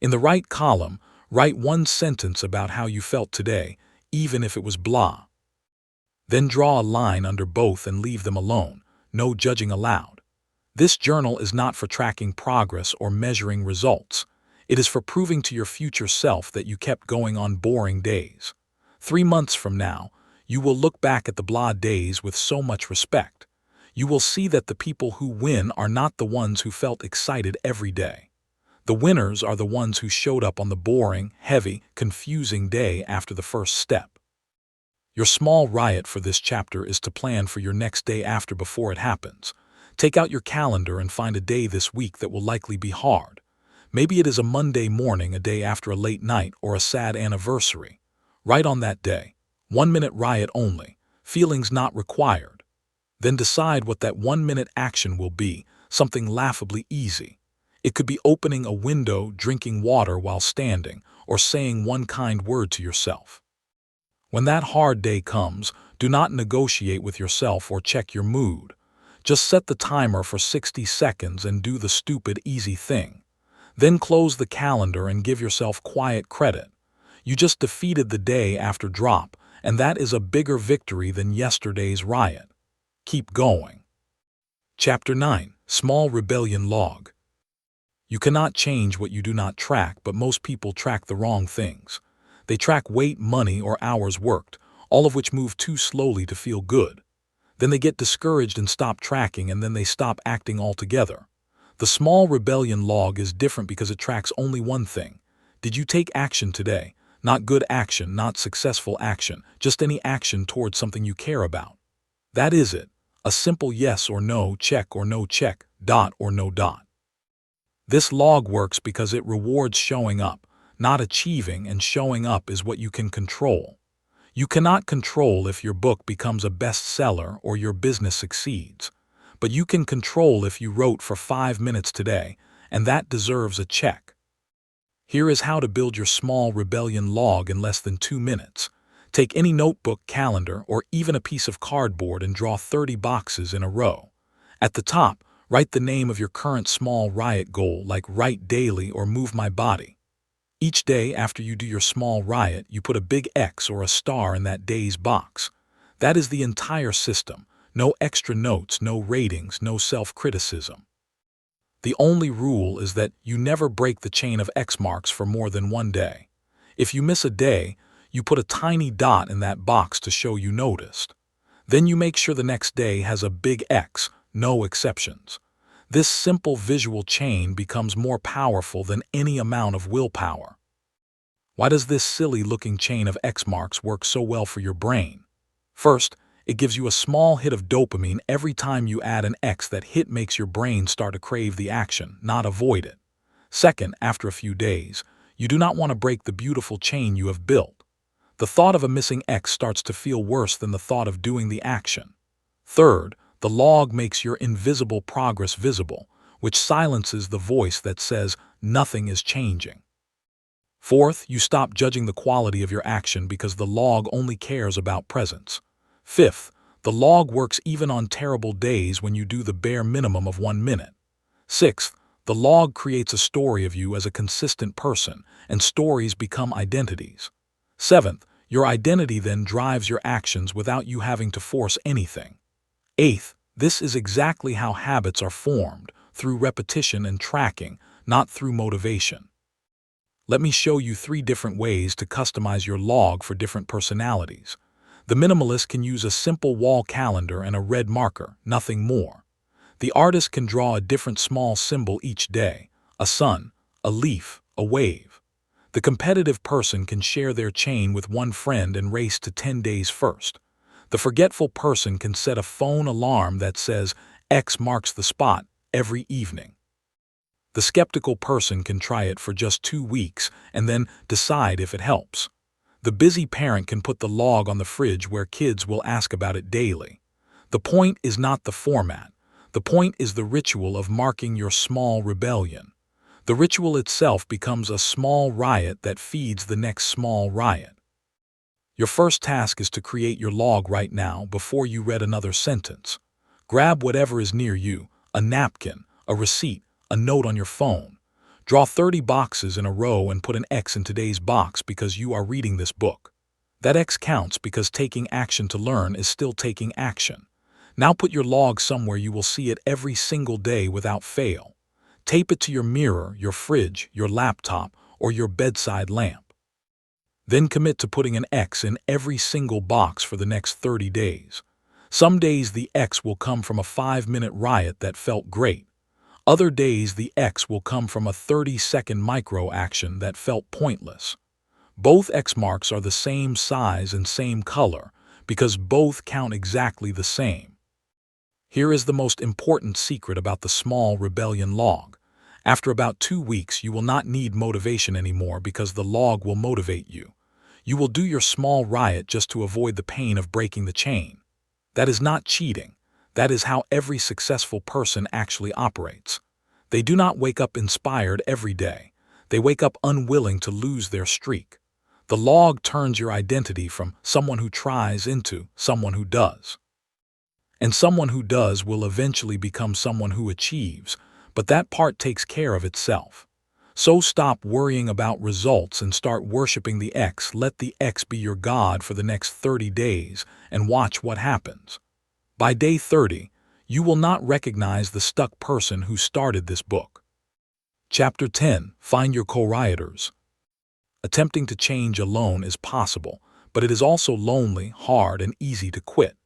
In the right column, write 1 sentence about how you felt today, even if it was blah. Then draw a line under both and leave them alone, no judging allowed. This journal is not for tracking progress or measuring results. It is for proving to your future self that you kept going on boring days. 3 months from now, you will look back at the blah days with so much respect. You will see that the people who win are not the ones who felt excited every day. The winners are the ones who showed up on the boring, heavy, confusing day after the first step. Your small riot for this chapter is to plan for your next day after before it happens. Take out your calendar and find a day this week that will likely be hard. Maybe it is a Monday morning, a day after a late night, or a sad anniversary. Write on that day, 1 minute riot only, feelings not required. Then decide what that 1 minute action will be, something laughably easy. It could be opening a window, drinking water while standing, or saying 1 kind word to yourself. When that hard day comes, do not negotiate with yourself or check your mood. Just set the timer for 60 seconds and do the stupid, easy thing. Then close the calendar and give yourself quiet credit. You just defeated the day after drop, and that is a bigger victory than yesterday's riot. Keep going. Chapter 9. Small Rebellion Log. You cannot change what you do not track, but most people track the wrong things. They track weight, money, or hours worked, all of which move too slowly to feel good. Then they get discouraged and stop tracking, and then they stop acting altogether. The small rebellion log is different because it tracks only 1 thing. Did you take action today? Not good action, not successful action, just any action towards something you care about. That is it. A simple yes or no, check or no check, dot or no dot. This log works because it rewards showing up, not achieving and showing up is what you can control. You cannot control if your book becomes a bestseller or your business succeeds. But you can control if you wrote for 5 minutes today, and that deserves a check. Here is how to build your small rebellion log in less than 2 minutes. Take any notebook, calendar, or even a piece of cardboard and draw 30 boxes in a row. At the top, write the name of your current small riot goal, like write daily or move my body. Each day after you do your small riot, you put a big X or a star in that day's box. That is the entire system. No extra notes, no ratings, no self-criticism. The only rule is that you never break the chain of X marks for more than 1 day. If you miss a day, you put a tiny dot in that box to show you noticed. Then you make sure the next day has a big X, no exceptions. This simple visual chain becomes more powerful than any amount of willpower. Why does this silly-looking chain of X marks work so well for your brain? First, it gives you a small hit of dopamine every time you add an X. That hit makes your brain start to crave the action, not avoid it. Second, after a few days, you do not want to break the beautiful chain you have built. The thought of a missing X starts to feel worse than the thought of doing the action. Third, the log makes your invisible progress visible, which silences the voice that says nothing is changing. Fourth, you stop judging the quality of your action because the log only cares about presence. Fifth, the log works even on terrible days when you do the bare minimum of 1 minute. Sixth, the log creates a story of you as a consistent person, and stories become identities. Seventh, your identity then drives your actions without you having to force anything. Eighth, this is exactly how habits are formed, through repetition and tracking, not through motivation. Let me show you 3 different ways to customize your log for different personalities. The minimalist can use a simple wall calendar and a red marker, nothing more. The artist can draw a different small symbol each day, a sun, a leaf, a wave. The competitive person can share their chain with one friend and race to 10 days first. The forgetful person can set a phone alarm that says X marks the spot every evening. The skeptical person can try it for just 2 weeks and then decide if it helps. The busy parent can put the log on the fridge where kids will ask about it daily. The point is not the format. The point is the ritual of marking your small rebellion. The ritual itself becomes a small riot that feeds the next small riot. Your first task is to create your log right now before you read another sentence. Grab whatever is near you, a napkin, a receipt, a note on your phone. Draw 30 boxes in a row and put an X in today's box because you are reading this book. That X counts because taking action to learn is still taking action. Now put your log somewhere you will see it every single day without fail. Tape it to your mirror, your fridge, your laptop, or your bedside lamp. Then commit to putting an X in every single box for the next 30 days. Some days the X will come from a 5-minute riot that felt great. Other days the X will come from a 30-second micro-action that felt pointless. Both X marks are the same size and same color because both count exactly the same. Here is the most important secret about the small rebellion log. After about 2 weeks, you will not need motivation anymore because the log will motivate you. You will do your small riot just to avoid the pain of breaking the chain. That is not cheating. That is how every successful person actually operates. They do not wake up inspired every day. They wake up unwilling to lose their streak. The log turns your identity from someone who tries into someone who does. And someone who does will eventually become someone who achieves, but that part takes care of itself. So stop worrying about results and start worshiping the X. Let the X be your God for the next 30 days and watch what happens. By day 30, you will not recognize the stuck person who started this book. Chapter 10. Find your Co-Rioters. Attempting to change alone is possible, but it is also lonely, hard, and easy to quit.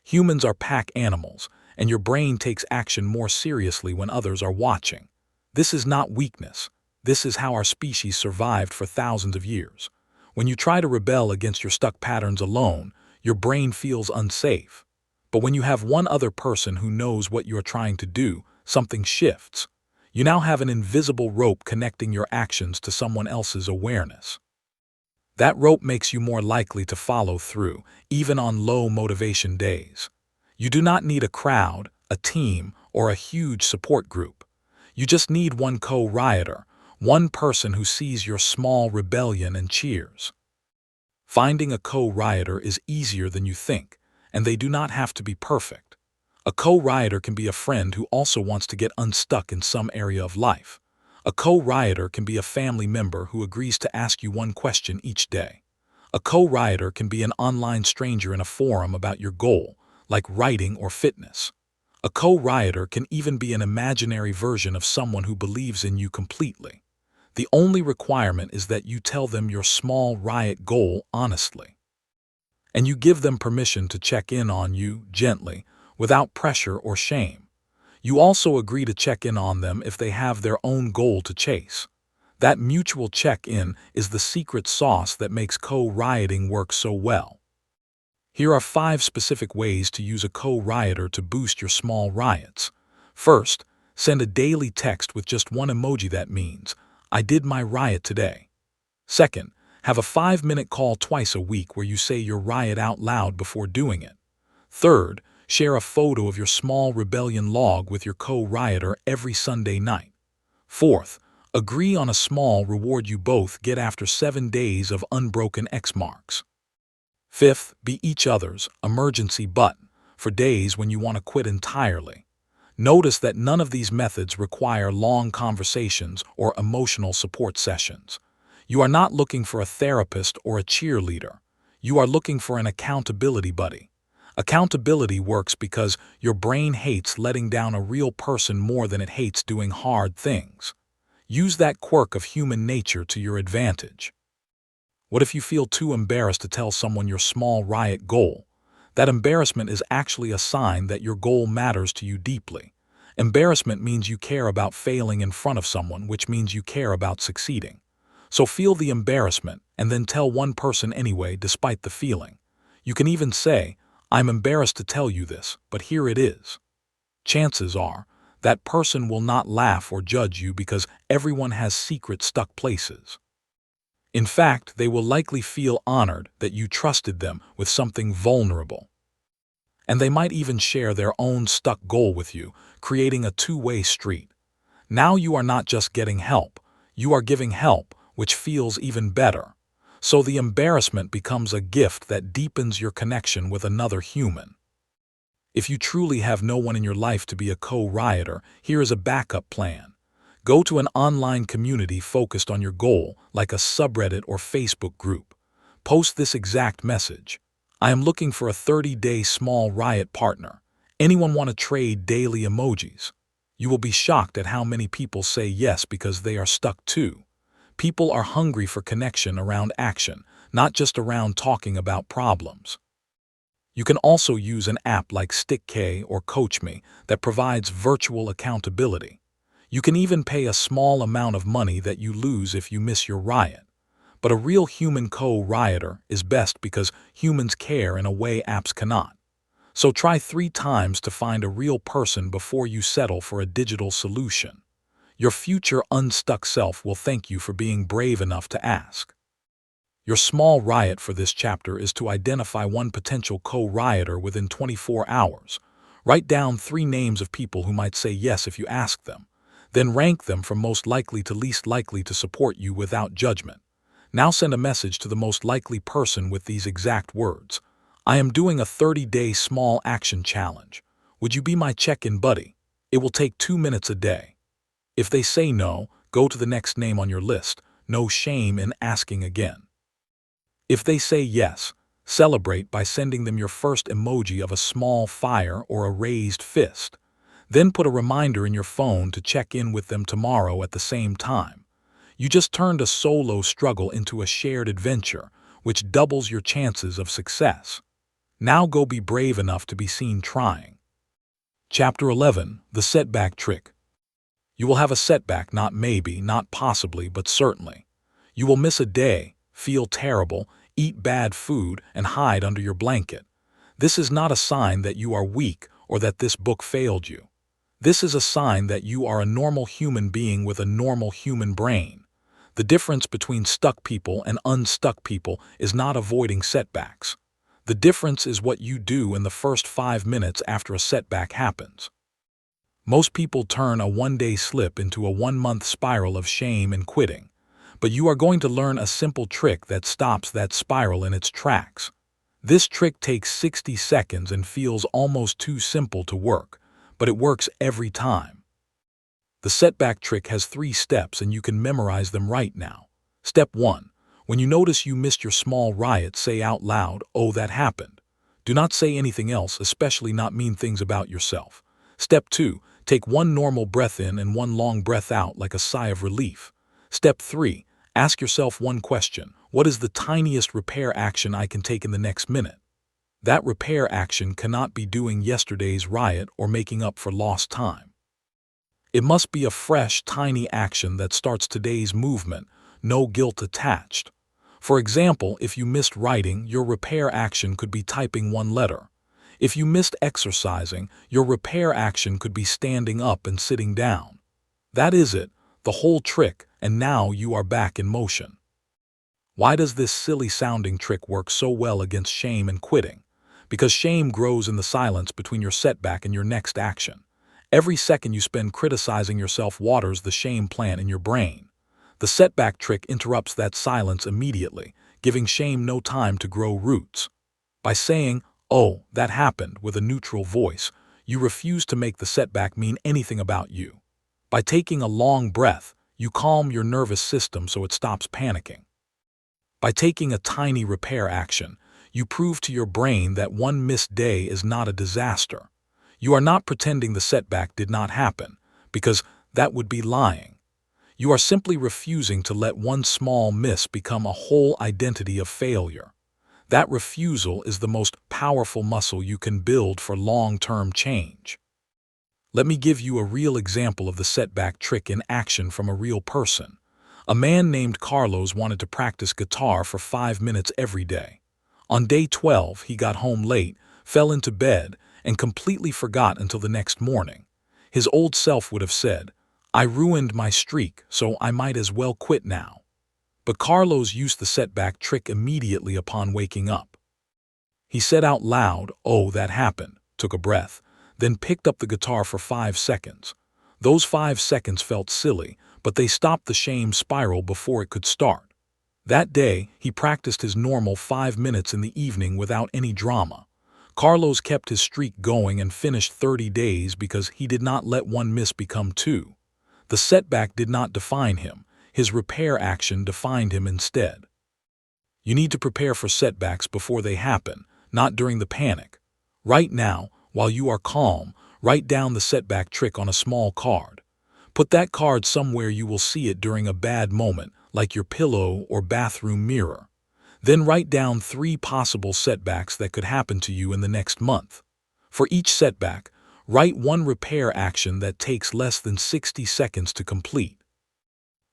Humans are pack animals, and your brain takes action more seriously when others are watching. This is not weakness. This is how our species survived for thousands of years. When you try to rebel against your stuck patterns alone, your brain feels unsafe. But when you have one other person who knows what you are trying to do, something shifts. You now have an invisible rope connecting your actions to someone else's awareness. That rope makes you more likely to follow through, even on low motivation days. You do not need a crowd, a team, or a huge support group. You just need one co-rioter, one person who sees your small rebellion and cheers. Finding a co-rioter is easier than you think, and they do not have to be perfect. A co-rioter can be a friend who also wants to get unstuck in some area of life. A co-rioter can be a family member who agrees to ask you one question each day. A co-rioter can be an online stranger in a forum about your goal, like writing or fitness. A co-rioter can even be an imaginary version of someone who believes in you completely. The only requirement is that you tell them your small riot goal honestly. And you give them permission to check in on you gently, without pressure or shame. You also agree to check in on them if they have their own goal to chase. That mutual check-in is the secret sauce that makes co-rioting work so well. Here are 5 specific ways to use a co-rioter to boost your small riots. First, send a daily text with just one emoji that means, "I did my riot today." Second, have a 5-minute call twice a week where you say your riot out loud before doing it. Third, share a photo of your small rebellion log with your co-rioter every Sunday night. Fourth, agree on a small reward you both get after 7 days of unbroken X marks. Fifth, be each other's emergency button for days when you want to quit entirely. Notice that none of these methods require long conversations or emotional support sessions. You are not looking for a therapist or a cheerleader. You are looking for an accountability buddy. Accountability works because your brain hates letting down a real person more than it hates doing hard things. Use that quirk of human nature to your advantage. What if you feel too embarrassed to tell someone your small riot goal? That embarrassment is actually a sign that your goal matters to you deeply. Embarrassment means you care about failing in front of someone, which means you care about succeeding. So feel the embarrassment and then tell one person anyway, despite the feeling. You can even say, "I'm embarrassed to tell you this, but here it is." Chances are, that person will not laugh or judge you because everyone has secret stuck places. In fact, they will likely feel honored that you trusted them with something vulnerable. And they might even share their own stuck goal with you, creating a two-way street. Now you are not just getting help, you are giving help, which feels even better. So the embarrassment becomes a gift that deepens your connection with another human. If you truly have no one in your life to be a co-rioter, here is a backup plan. Go to an online community focused on your goal, like a subreddit or Facebook group. Post this exact message. "I am looking for a 30-day small riot partner. Anyone want to trade daily emojis?" You will be shocked at how many people say yes because they are stuck too. People are hungry for connection around action, not just around talking about problems. You can also use an app like StickK or CoachMe that provides virtual accountability. You can even pay a small amount of money that you lose if you miss your riot. But a real human co-rioter is best because humans care in a way apps cannot. So try 3 times to find a real person before you settle for a digital solution. Your future unstuck self will thank you for being brave enough to ask. Your small riot for this chapter is to identify one potential co-rioter within 24 hours. Write down 3 names of people who might say yes if you ask them. Then rank them from most likely to least likely to support you without judgment. Now send a message to the most likely person with these exact words. "I am doing a 30-day small action challenge. Would you be my check-in buddy? It will take 2 minutes a day." If they say no, go to the next name on your list. No shame in asking again. If they say yes, celebrate by sending them your first emoji of a small fire or a raised fist. Then put a reminder in your phone to check in with them tomorrow at the same time. You just turned a solo struggle into a shared adventure, which doubles your chances of success. Now go be brave enough to be seen trying. Chapter 11, The Setback Trick. You will have a setback, not maybe, not possibly, but certainly. You will miss a day, feel terrible, eat bad food, and hide under your blanket. This is not a sign that you are weak or that this book failed you. This is a sign that you are a normal human being with a normal human brain. The difference between stuck people and unstuck people is not avoiding setbacks. The difference is what you do in the first 5 minutes after a setback happens. Most people turn a one-day slip into a one-month spiral of shame and quitting. But you are going to learn a simple trick that stops that spiral in its tracks. This trick takes 60 seconds and feels almost too simple to work, but it works every time. The setback trick has 3 steps and you can memorize them right now. Step 1. When you notice you missed your small riot, say out loud, "Oh, that happened." Do not say anything else, especially not mean things about yourself. Step 2. Take 1 normal breath in and 1 long breath out like a sigh of relief. Step 3. Ask yourself 1 question. What is the tiniest repair action I can take in the next minute? That repair action cannot be doing yesterday's riot or making up for lost time. It must be a fresh, tiny action that starts today's movement, no guilt attached. For example, if you missed writing, your repair action could be typing 1 letter. If you missed exercising, your repair action could be standing up and sitting down. That is it, the whole trick, and now you are back in motion. Why does this silly-sounding trick work so well against shame and quitting? Because shame grows in the silence between your setback and your next action. Every second you spend criticizing yourself waters the shame plant in your brain. The setback trick interrupts that silence immediately, giving shame no time to grow roots. By saying, "Oh, that happened," with a neutral voice, you refuse to make the setback mean anything about you. By taking a long breath, you calm your nervous system so it stops panicking. By taking a tiny repair action, you prove to your brain that 1 missed day is not a disaster. You are not pretending the setback did not happen, because that would be lying. You are simply refusing to let 1 small miss become a whole identity of failure. That refusal is the most powerful muscle you can build for long-term change. Let me give you a real example of the setback trick in action from a real person. A man named Carlos wanted to practice guitar for 5 minutes every day. On day 12, he got home late, fell into bed, and completely forgot until the next morning. His old self would have said, "I ruined my streak, so I might as well quit now." But Carlos used the setback trick immediately upon waking up. He said out loud, "Oh, that happened," took a breath, then picked up the guitar for 5 seconds. Those 5 seconds felt silly, but they stopped the shame spiral before it could start. That day, he practiced his normal 5 minutes in the evening without any drama. Carlos kept his streak going and finished 30 days because he did not let 1 miss become 2. The setback did not define him. His repair action defined him instead. You need to prepare for setbacks before they happen, not during the panic. Right now, while you are calm, write down the setback trick on a small card. Put that card somewhere you will see it during a bad moment, like your pillow or bathroom mirror. Then write down 3 possible setbacks that could happen to you in the next month. For each setback, write 1 repair action that takes less than 60 seconds to complete.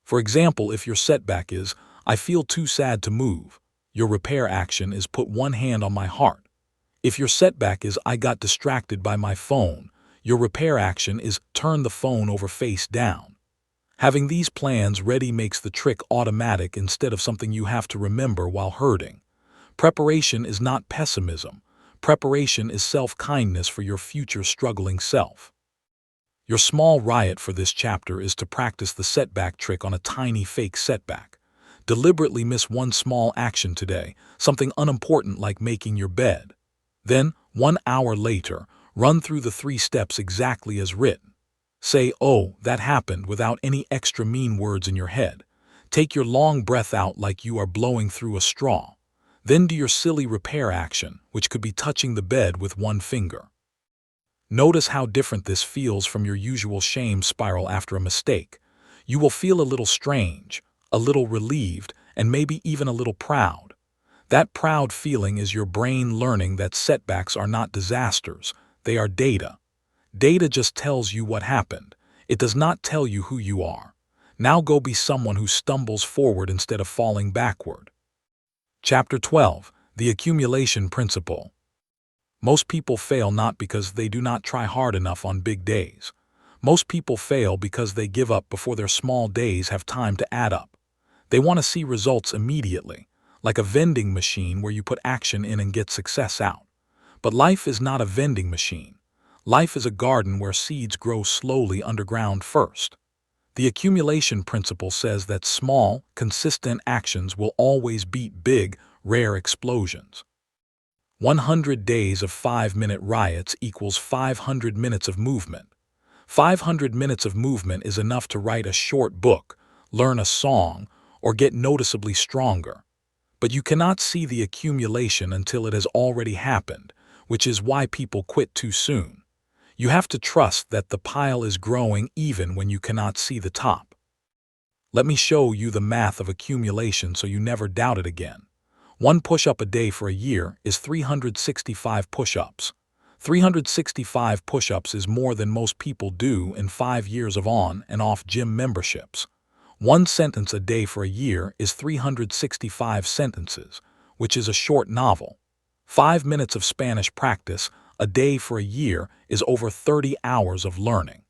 For example, if your setback is, "I feel too sad to move," your repair action is put 1 hand on my heart. If your setback is, "I got distracted by my phone," your repair action is, "Turn the phone over face down." Having these plans ready makes the trick automatic instead of something you have to remember while hurting. Preparation is not pessimism. Preparation is self-kindness for your future struggling self. Your small riot for this chapter is to practice the setback trick on a tiny fake setback. Deliberately miss 1 small action today, something unimportant like making your bed. Then, 1 hour later, run through the 3 steps exactly as written. Say, "Oh, that happened," without any extra mean words in your head. Take your long breath out like you are blowing through a straw. Then do your silly repair action, which could be touching the bed with 1 finger. Notice how different this feels from your usual shame spiral after a mistake. You will feel a little strange, a little relieved, and maybe even a little proud. That proud feeling is your brain learning that setbacks are not disasters, they are data. Data just tells you what happened. It does not tell you who you are. Now go be someone who stumbles forward instead of falling backward. Chapter 12. The Accumulation Principle. Most people fail not because they do not try hard enough on big days. Most people fail because they give up before their small days have time to add up. They want to see results immediately, like a vending machine where you put action in and get success out. But life is not a vending machine. Life is a garden where seeds grow slowly underground first. The accumulation principle says that small, consistent actions will always beat big, rare explosions. 100 days of 5-minute riots equals 500 minutes of movement. 500 minutes of movement is enough to write a short book, learn a song, or get noticeably stronger. But you cannot see the accumulation until it has already happened, which is why people quit too soon. You have to trust that the pile is growing even when you cannot see the top. Let me show you the math of accumulation so you never doubt it again. 1 push-up a day for a year is 365 push-ups. 365 push-ups is more than most people do in 5 years of on and off gym memberships. 1 sentence a day for a year is 365 sentences, which is a short novel. 5 minutes of Spanish practice a day for a year is over 30 hours of learning.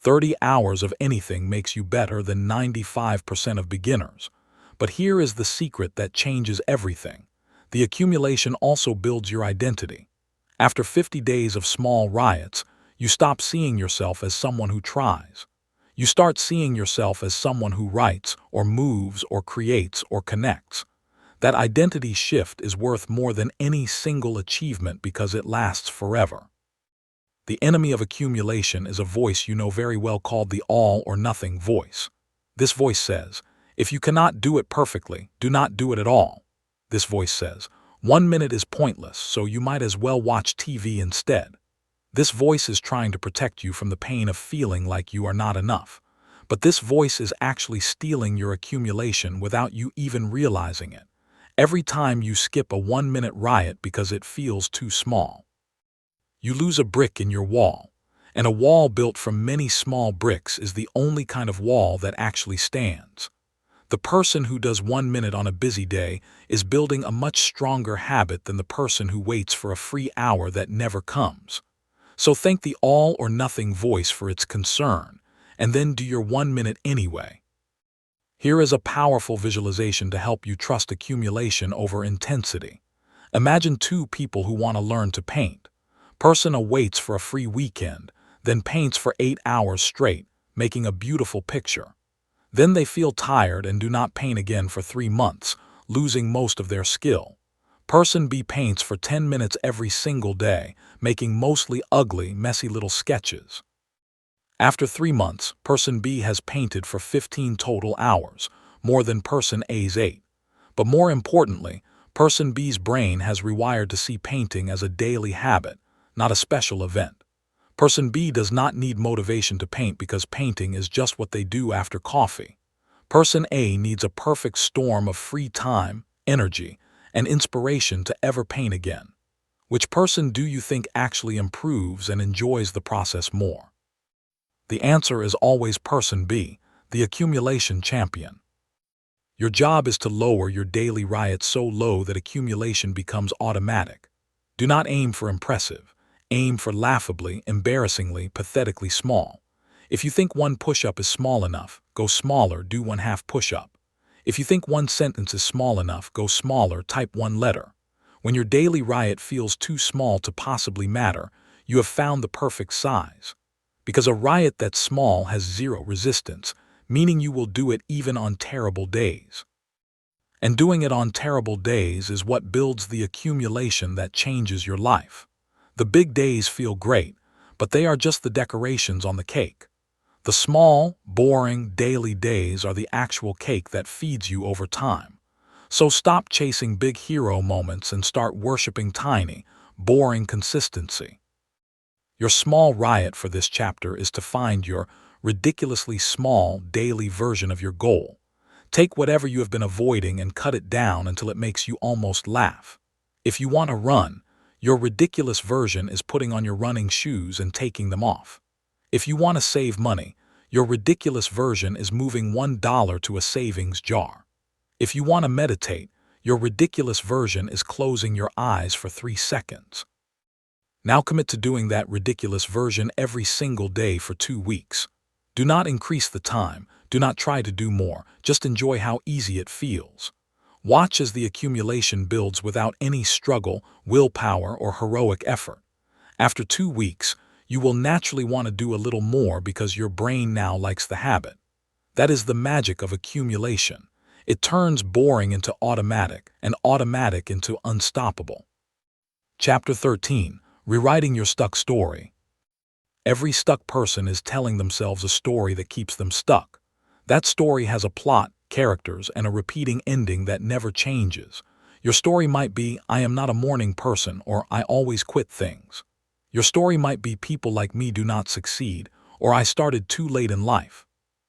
30 hours of anything makes you better than 95% of beginners. But here is the secret that changes everything. The accumulation also builds your identity. After 50 days of small riots, you stop seeing yourself as someone who tries. You start seeing yourself as someone who writes, or moves, or creates, or connects. That identity shift is worth more than any single achievement because it lasts forever. The enemy of accumulation is a voice you know very well called the all or nothing voice. This voice says, if you cannot do it perfectly, do not do it at all. This voice says, 1 minute is pointless, so you might as well watch TV instead. This voice is trying to protect you from the pain of feeling like you are not enough. But this voice is actually stealing your accumulation without you even realizing it. Every time you skip a 1-minute riot because it feels too small, you lose a brick in your wall. And a wall built from many small bricks is the only kind of wall that actually stands. The person who does 1 minute on a busy day is building a much stronger habit than the person who waits for a free hour that never comes. So thank the all or nothing voice for its concern, and then do your 1 minute anyway. Here is a powerful visualization to help you trust accumulation over intensity. Imagine 2 people who want to learn to paint. Person A waits for a free weekend, then paints for 8 hours straight, making a beautiful picture. Then they feel tired and do not paint again for 3 months, losing most of their skill. Person B paints for 10 minutes every single day, making mostly ugly, messy little sketches. After 3 months, Person B has painted for 15 total hours, more than Person A's 8. But more importantly, Person B's brain has rewired to see painting as a daily habit, not a special event. Person B does not need motivation to paint because painting is just what they do after coffee. Person A needs a perfect storm of free time, energy, and inspiration to ever paint again. Which person do you think actually improves and enjoys the process more? The answer is always Person B, the accumulation champion. Your job is to lower your daily riot so low that accumulation becomes automatic. Do not aim for impressive. Aim for laughably, embarrassingly, pathetically small. If you think 1 push-up is small enough, go smaller, do 1/2 push-up. If you think 1 sentence is small enough, go smaller, type 1 letter. When your daily riot feels too small to possibly matter, you have found the perfect size. Because a riot that's small has 0 resistance, meaning you will do it even on terrible days. And doing it on terrible days is what builds the accumulation that changes your life. The big days feel great, but they are just the decorations on the cake. The small, boring, daily days are the actual cake that feeds you over time. So stop chasing big hero moments and start worshiping tiny, boring consistency. Your small riot for this chapter is to find your ridiculously small daily version of your goal. Take whatever you have been avoiding and cut it down until it makes you almost laugh. If you want to run, your ridiculous version is putting on your running shoes and taking them off. If you want to save money, your ridiculous version is moving $1 to a savings jar. If you want to meditate, your ridiculous version is closing your eyes for 3 seconds. Now commit to doing that ridiculous version every single day for 2 weeks. Do not increase the time. Do not try to do more. Just enjoy how easy it feels. Watch as the accumulation builds without any struggle, willpower, or heroic effort. After 2 weeks, you will naturally want to do a little more because your brain now likes the habit. That is the magic of accumulation. It turns boring into automatic and automatic into unstoppable. Chapter 13. Rewriting Your Stuck Story. Every stuck person is telling themselves a story that keeps them stuck. That story has a plot, characters, and a repeating ending that never changes. Your story might be, I am not a morning person, or I always quit things. Your story might be, people like me do not succeed, or I started too late in life.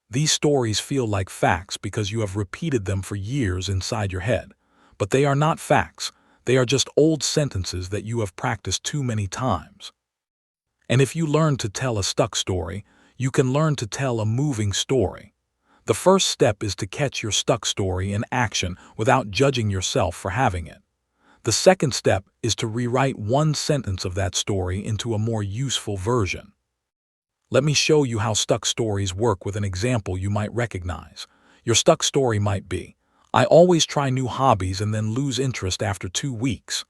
These stories feel like facts because you have repeated them for years inside your head. But they are not facts. They are just old sentences that you have practiced too many times. And if you learn to tell a stuck story, you can learn to tell a moving story. The first step is to catch your stuck story in action without judging yourself for having it. The second step is to rewrite one sentence of that story into a more useful version. Let me show you how stuck stories work with an example you might recognize. Your stuck story might be, I always try new hobbies and then lose interest after 2 weeks.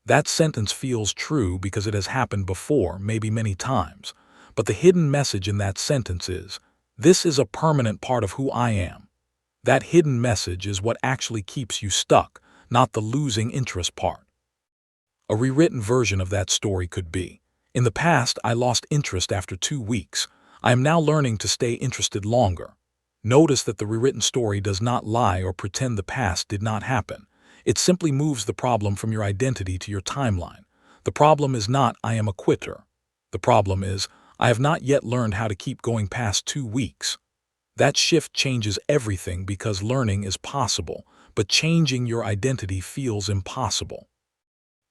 That sentence feels true because it has happened before, maybe many times. But the hidden message in that sentence is, this is a permanent part of who I am. That hidden message is what actually keeps you stuck, not the losing interest part. A rewritten version of that story could be, in the past, I lost interest after 2 weeks. I am now learning to stay interested longer. Notice that the rewritten story does not lie or pretend the past did not happen. It simply moves the problem from your identity to your timeline. The problem is not, I am a quitter. The problem is, I have not yet learned how to keep going past 2 weeks. That shift changes everything because learning is possible, but changing your identity feels impossible.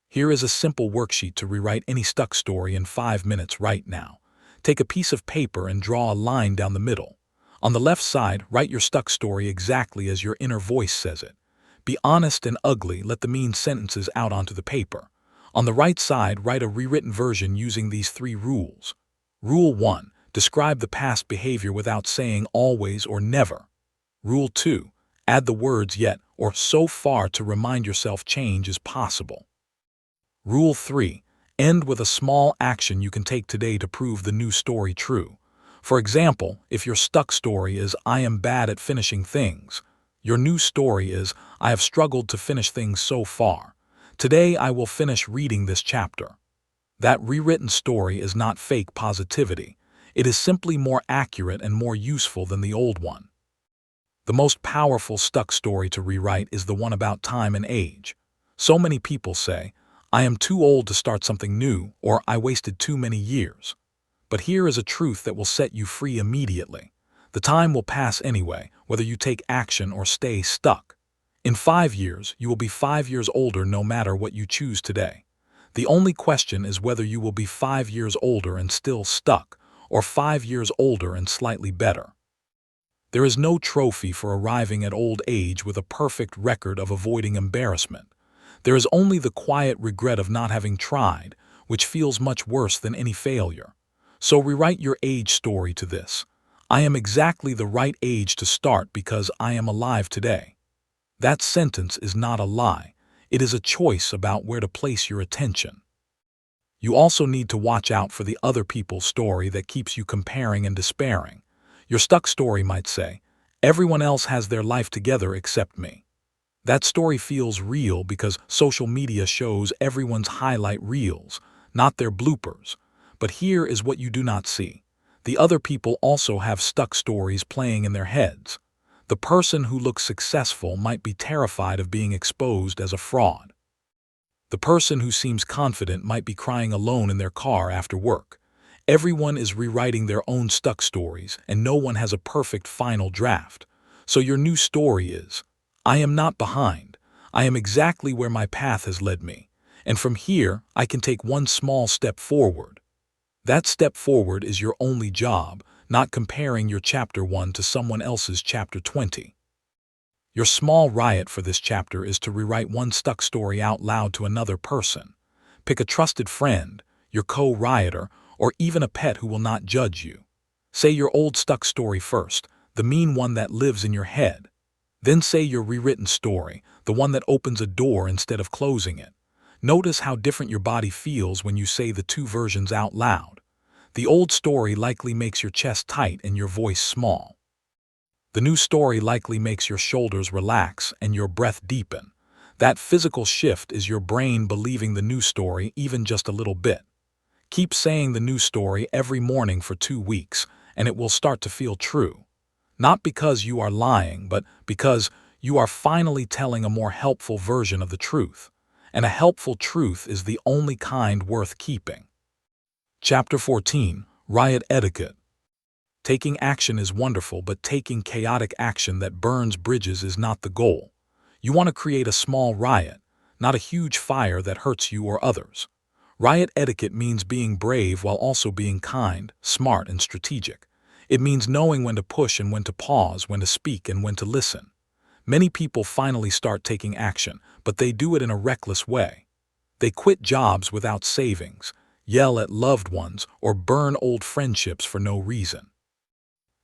Here is a simple worksheet to rewrite any stuck story in 5 minutes right now. Take a piece of paper and draw a line down the middle. On the left side, write your stuck story exactly as your inner voice says it. Be honest and ugly, let the mean sentences out onto the paper. On the right side, write a rewritten version using these 3 rules. Rule 1. Describe the past behavior without saying always or never. Rule 2. Add the words yet or so far to remind yourself change is possible. Rule 3. End with a small action you can take today to prove the new story true. For example, if your stuck story is, I am bad at finishing things, your new story is, I have struggled to finish things so far. Today I will finish reading this chapter. That rewritten story is not fake positivity. It is simply more accurate and more useful than the old one. The most powerful stuck story to rewrite is the one about time and age. So many people say, I am too old to start something new, or I wasted too many years. But here is a truth that will set you free immediately. The time will pass anyway, whether you take action or stay stuck. In 5 years, you will be 5 years older no matter what you choose today. The only question is whether you will be 5 years older and still stuck, or 5 years older and slightly better. There is no trophy for arriving at old age with a perfect record of avoiding embarrassment. There is only the quiet regret of not having tried, which feels much worse than any failure. So rewrite your age story to this. I am exactly the right age to start because I am alive today. That sentence is not a lie. It is a choice about where to place your attention. You also need to watch out for the other people's story that keeps you comparing and despairing. Your stuck story might say, everyone else has their life together except me. That story feels real because social media shows everyone's highlight reels, not their bloopers. But here is what you do not see. The other people also have stuck stories playing in their heads. The person who looks successful might be terrified of being exposed as a fraud. The person who seems confident might be crying alone in their car after work. Everyone is rewriting their own stuck stories, and no one has a perfect final draft. So your new story is, I am not behind. I am exactly where my path has led me. And from here, I can take one small step forward. That step forward is your only job, not comparing your chapter 1 to someone else's chapter 20. Your small riot for this chapter is to rewrite one stuck story out loud to another person. Pick a trusted friend, your co-rioter, or even a pet who will not judge you. Say your old stuck story first, the mean one that lives in your head. Then say your rewritten story, the one that opens a door instead of closing it. Notice how different your body feels when you say the two versions out loud. The old story likely makes your chest tight and your voice small. The new story likely makes your shoulders relax and your breath deepen. That physical shift is your brain believing the new story even just a little bit. Keep saying the new story every morning for 2 weeks, and it will start to feel true. Not because you are lying, but because you are finally telling a more helpful version of the truth. And a helpful truth is the only kind worth keeping. Chapter 14. Riot Etiquette. Taking action is wonderful, but taking chaotic action that burns bridges is not the goal. You want to create a small riot, not a huge fire that hurts you or others. Riot etiquette means being brave while also being kind, smart, and strategic. It means knowing when to push and when to pause, when to speak and when to listen. Many people finally start taking action, but they do it in a reckless way. They quit jobs without savings, yell at loved ones, or burn old friendships for no reason.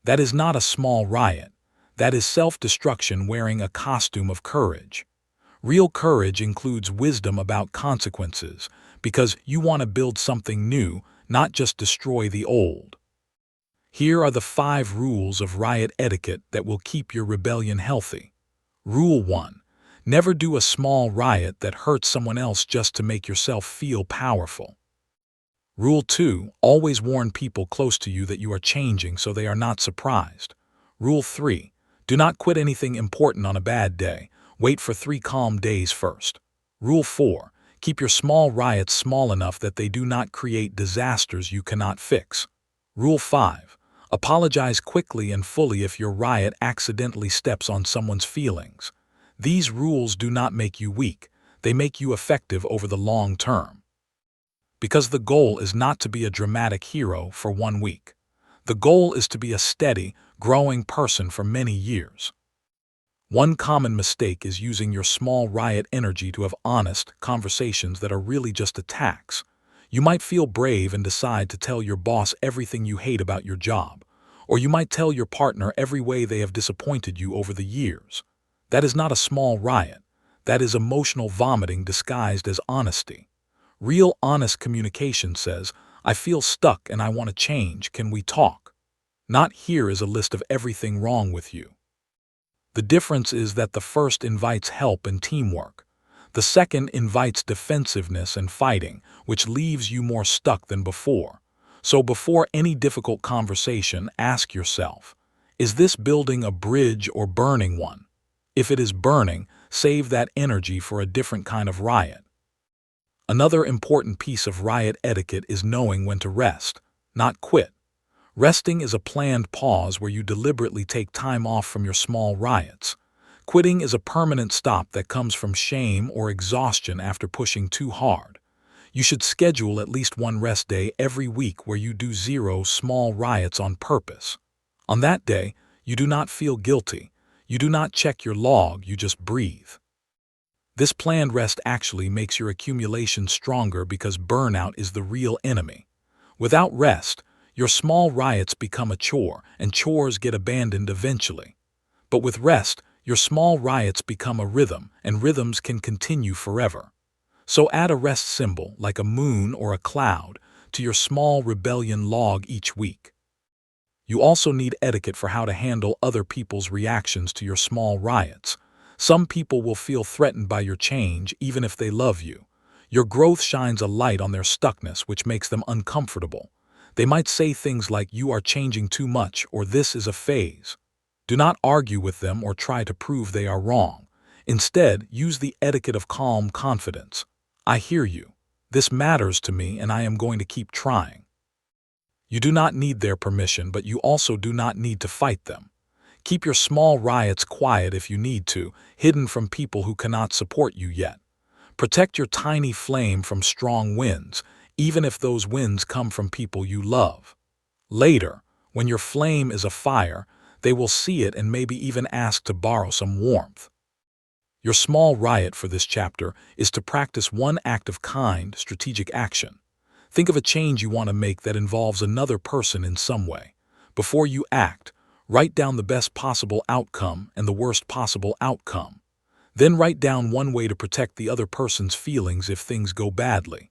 That is not a small riot. That is self-destruction wearing a costume of courage. Real courage includes wisdom about consequences, because you want to build something new, not just destroy the old. Here are the 5 rules of riot etiquette that will keep your rebellion healthy. Rule 1. Never do a small riot that hurts someone else just to make yourself feel powerful. Rule 2. Always warn people close to you that you are changing so they are not surprised. Rule 3. Do not quit anything important on a bad day. Wait for 3 calm days first. Rule 4. Keep your small riots small enough that they do not create disasters you cannot fix. Rule 5. Apologize quickly and fully if your riot accidentally steps on someone's feelings. These rules do not make you weak. They make you effective over the long term. Because the goal is not to be a dramatic hero for 1 week. The goal is to be a steady, growing person for many years. One common mistake is using your small riot energy to have honest conversations that are really just attacks. You might feel brave and decide to tell your boss everything you hate about your job, or you might tell your partner every way they have disappointed you over the years. That is not a small riot. That is emotional vomiting disguised as honesty. Real honest communication says, I feel stuck and I want to change, can we talk? Not here is a list of everything wrong with you. The difference is that the first invites help and teamwork. The second invites defensiveness and fighting, which leaves you more stuck than before. So before any difficult conversation, ask yourself, is this building a bridge or burning one? If it is burning, save that energy for a different kind of riot. Another important piece of riot etiquette is knowing when to rest, not quit. Resting is a planned pause where you deliberately take time off from your small riots. Quitting is a permanent stop that comes from shame or exhaustion after pushing too hard. You should schedule at least 1 rest day every week where you do 0 small riots on purpose. On that day, you do not feel guilty. You do not check your log, you just breathe. This planned rest actually makes your accumulation stronger because burnout is the real enemy. Without rest, your small riots become a chore, and chores get abandoned eventually. But with rest, your small riots become a rhythm, and rhythms can continue forever. So add a rest symbol, like a moon or a cloud, to your small rebellion log each week. You also need etiquette for how to handle other people's reactions to your small riots. Some people will feel threatened by your change even if they love you. Your growth shines a light on their stuckness, which makes them uncomfortable. They might say things like, you are changing too much, or this is a phase. Do not argue with them or try to prove they are wrong. Instead, use the etiquette of calm confidence. I hear you. This matters to me and I am going to keep trying. You do not need their permission, but you also do not need to fight them. Keep your small riots quiet if you need to, hidden from people who cannot support you yet. Protect your tiny flame from strong winds, even if those winds come from people you love. Later, when your flame is afire, they will see it and maybe even ask to borrow some warmth. Your small riot for this chapter is to practice 1 act of kind, strategic action. Think of a change you want to make that involves another person in some way. Before you act, write down the best possible outcome and the worst possible outcome. Then write down one way to protect the other person's feelings if things go badly.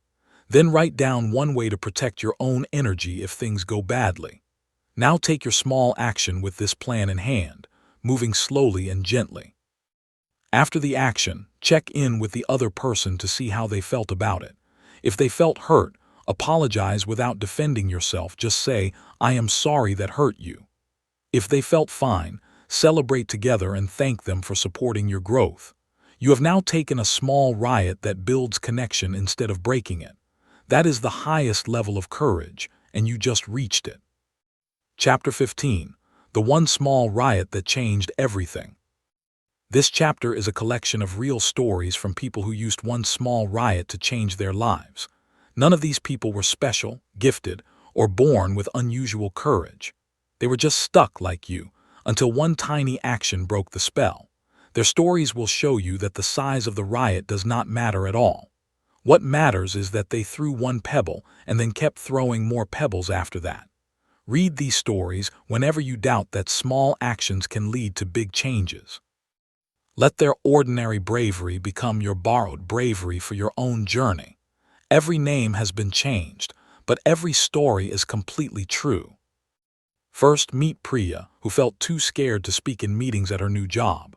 Then write down one way to protect your own energy if things go badly. Now take your small action with this plan in hand, moving slowly and gently. After the action, check in with the other person to see how they felt about it. If they felt hurt, apologize without defending yourself. Just say, "I am sorry that hurt you." If they felt fine, celebrate together and thank them for supporting your growth. You have now taken a small riot that builds connection instead of breaking it. That is the highest level of courage, and you just reached it. Chapter 15. The One Small Riot That Changed Everything. This chapter is a collection of real stories from people who used one small riot to change their lives. None of these people were special, gifted, or born with unusual courage. They were just stuck like you, until one tiny action broke the spell. Their stories will show you that the size of the riot does not matter at all. What matters is that they threw one pebble and then kept throwing more pebbles after that. Read these stories whenever you doubt that small actions can lead to big changes. Let their ordinary bravery become your borrowed bravery for your own journey. Every name has been changed, but every story is completely true. First, meet Priya, who felt too scared to speak in meetings at her new job.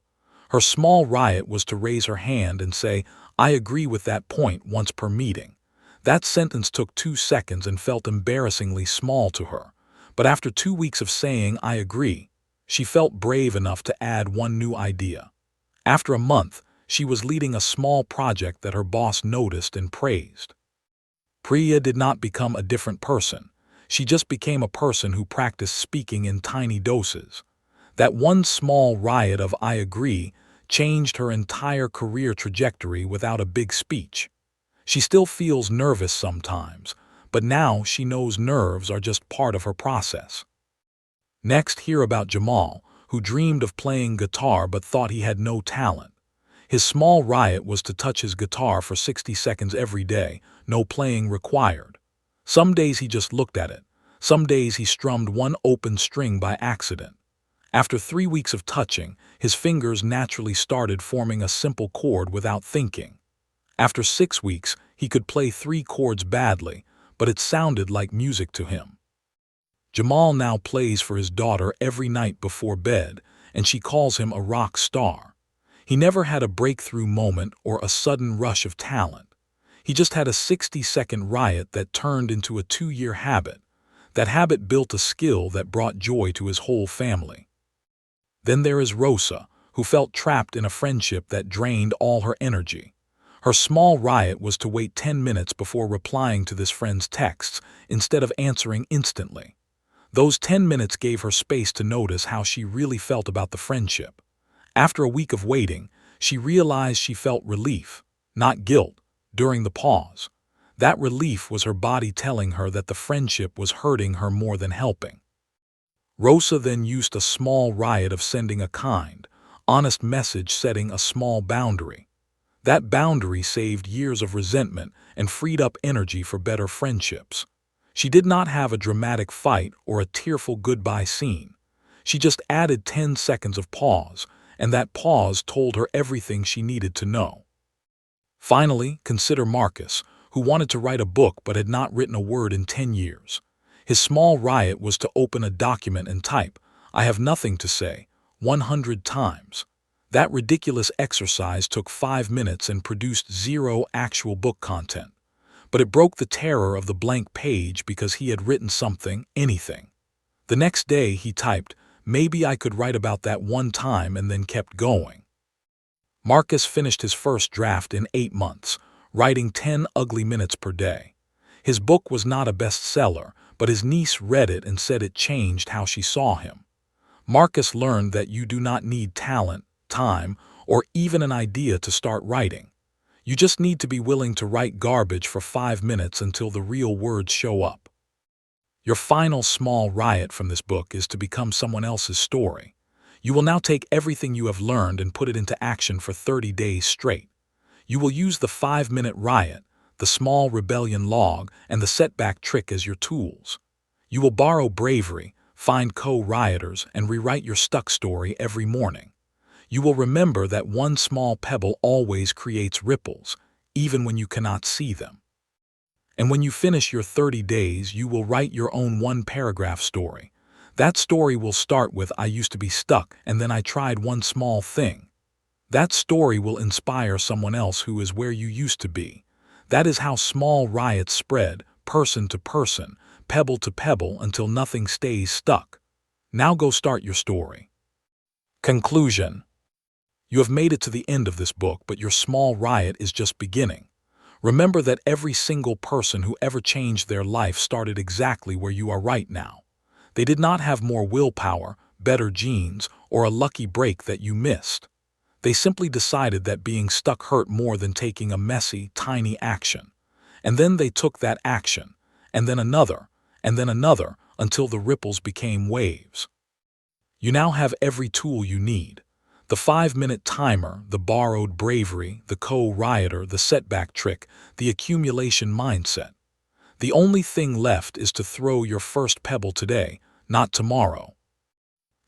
Her small riot was to raise her hand and say, "I agree with that point," once per meeting. That sentence took 2 seconds and felt embarrassingly small to her. But after 2 weeks of saying, "I agree," she felt brave enough to add one new idea. After a month, she was leading a small project that her boss noticed and praised. Priya did not become a different person. She just became a person who practiced speaking in tiny doses. That one small riot of "I agree" changed her entire career trajectory without a big speech. She still feels nervous sometimes, but now she knows nerves are just part of her process. Next, hear about Jamal, who dreamed of playing guitar but thought he had no talent. His small riot was to touch his guitar for 60 seconds every day, no playing required. Some days he just looked at it. Some days he strummed one open string by accident. After 3 weeks of touching, his fingers naturally started forming a simple chord without thinking. After 6 weeks, he could play 3 chords badly, but it sounded like music to him. Jamal now plays for his daughter every night before bed, and she calls him a rock star. He never had a breakthrough moment or a sudden rush of talent. He just had a 60-second riot that turned into a 2-year habit. That habit built a skill that brought joy to his whole family. Then there is Rosa, who felt trapped in a friendship that drained all her energy. Her small riot was to wait 10 minutes before replying to this friend's texts instead of answering instantly. Those 10 minutes gave her space to notice how she really felt about the friendship. After a week of waiting, she realized she felt relief, not guilt, during the pause. That relief was her body telling her that the friendship was hurting her more than helping. Rosa then used a small riot of sending a kind, honest message, setting a small boundary. That boundary saved years of resentment and freed up energy for better friendships. She did not have a dramatic fight or a tearful goodbye scene. She just added 10 seconds of pause, and that pause told her everything she needed to know. Finally, consider Marcus, who wanted to write a book but had not written a word in 10 years. His small riot was to open a document and type, "I have nothing to say," 100 times. That ridiculous exercise took 5 minutes and produced 0 actual book content. But it broke the terror of the blank page because he had written something, anything. The next day he typed, "Maybe I could write about that one time," and then kept going. Marcus finished his first draft in 8 months, writing 10 ugly minutes per day. His book was not a bestseller, but his niece read it and said it changed how she saw him. Marcus learned that you do not need talent, time, or even an idea to start writing. You just need to be willing to write garbage for 5 minutes until the real words show up. Your final small riot from this book is to become someone else's story. You will now take everything you have learned and put it into action for 30 days straight. You will use the 5-minute riot, the small rebellion log, and the setback trick as your tools. You will borrow Bravery, find co-rioters, and rewrite your stuck story every morning. You will remember that one small pebble always creates ripples, even when you cannot see them. And when you finish your 30 days, you will write your own one-paragraph story. That story will start with "I used to be stuck, and then I tried one small thing." That story will inspire someone else who is where you used to be. That is how small riots spread, person to person, pebble to pebble, until nothing stays stuck. Now go start your story. Conclusion. You have made it to the end of this book, but your small riot is just beginning. Remember that every single person who ever changed their life started exactly where you are right now. They did not have more willpower, better genes, or a lucky break that you missed. They simply decided that being stuck hurt more than taking a messy, tiny action. And then they took that action, and then another, until the ripples became waves. You now have every tool you need. The 5-minute timer, the borrowed Bravery, the co-rioter, the setback trick, the accumulation mindset. The only thing left is to throw your first pebble today, not tomorrow.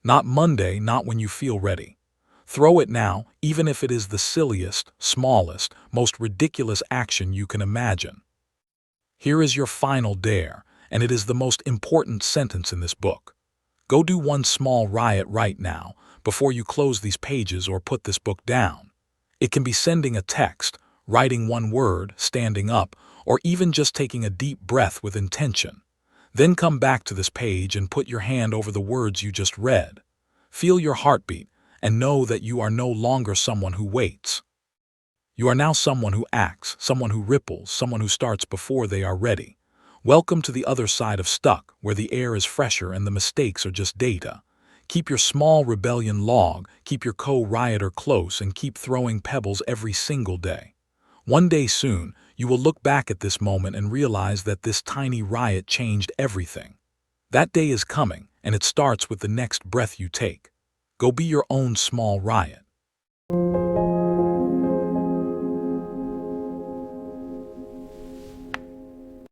Not Monday, not when you feel ready. Throw it now, even if it is the silliest, smallest, most ridiculous action you can imagine. Here is your final dare, and it is the most important sentence in this book. Go do one small riot right now, before you close these pages or put this book down. It can be sending a text, writing one word, standing up, or even just taking a deep breath with intention. Then come back to this page and put your hand over the words you just read. Feel your heartbeat, and know that you are no longer someone who waits. You are now someone who acts, someone who ripples, someone who starts before they are ready. Welcome to the other side of stuck, where the air is fresher and the mistakes are just data. Keep your small rebellion log, keep your co-rioter close, and keep throwing pebbles every single day. One day soon, you will look back at this moment and realize that this tiny riot changed everything. That day is coming, and it starts with the next breath you take. Go be your own small riot.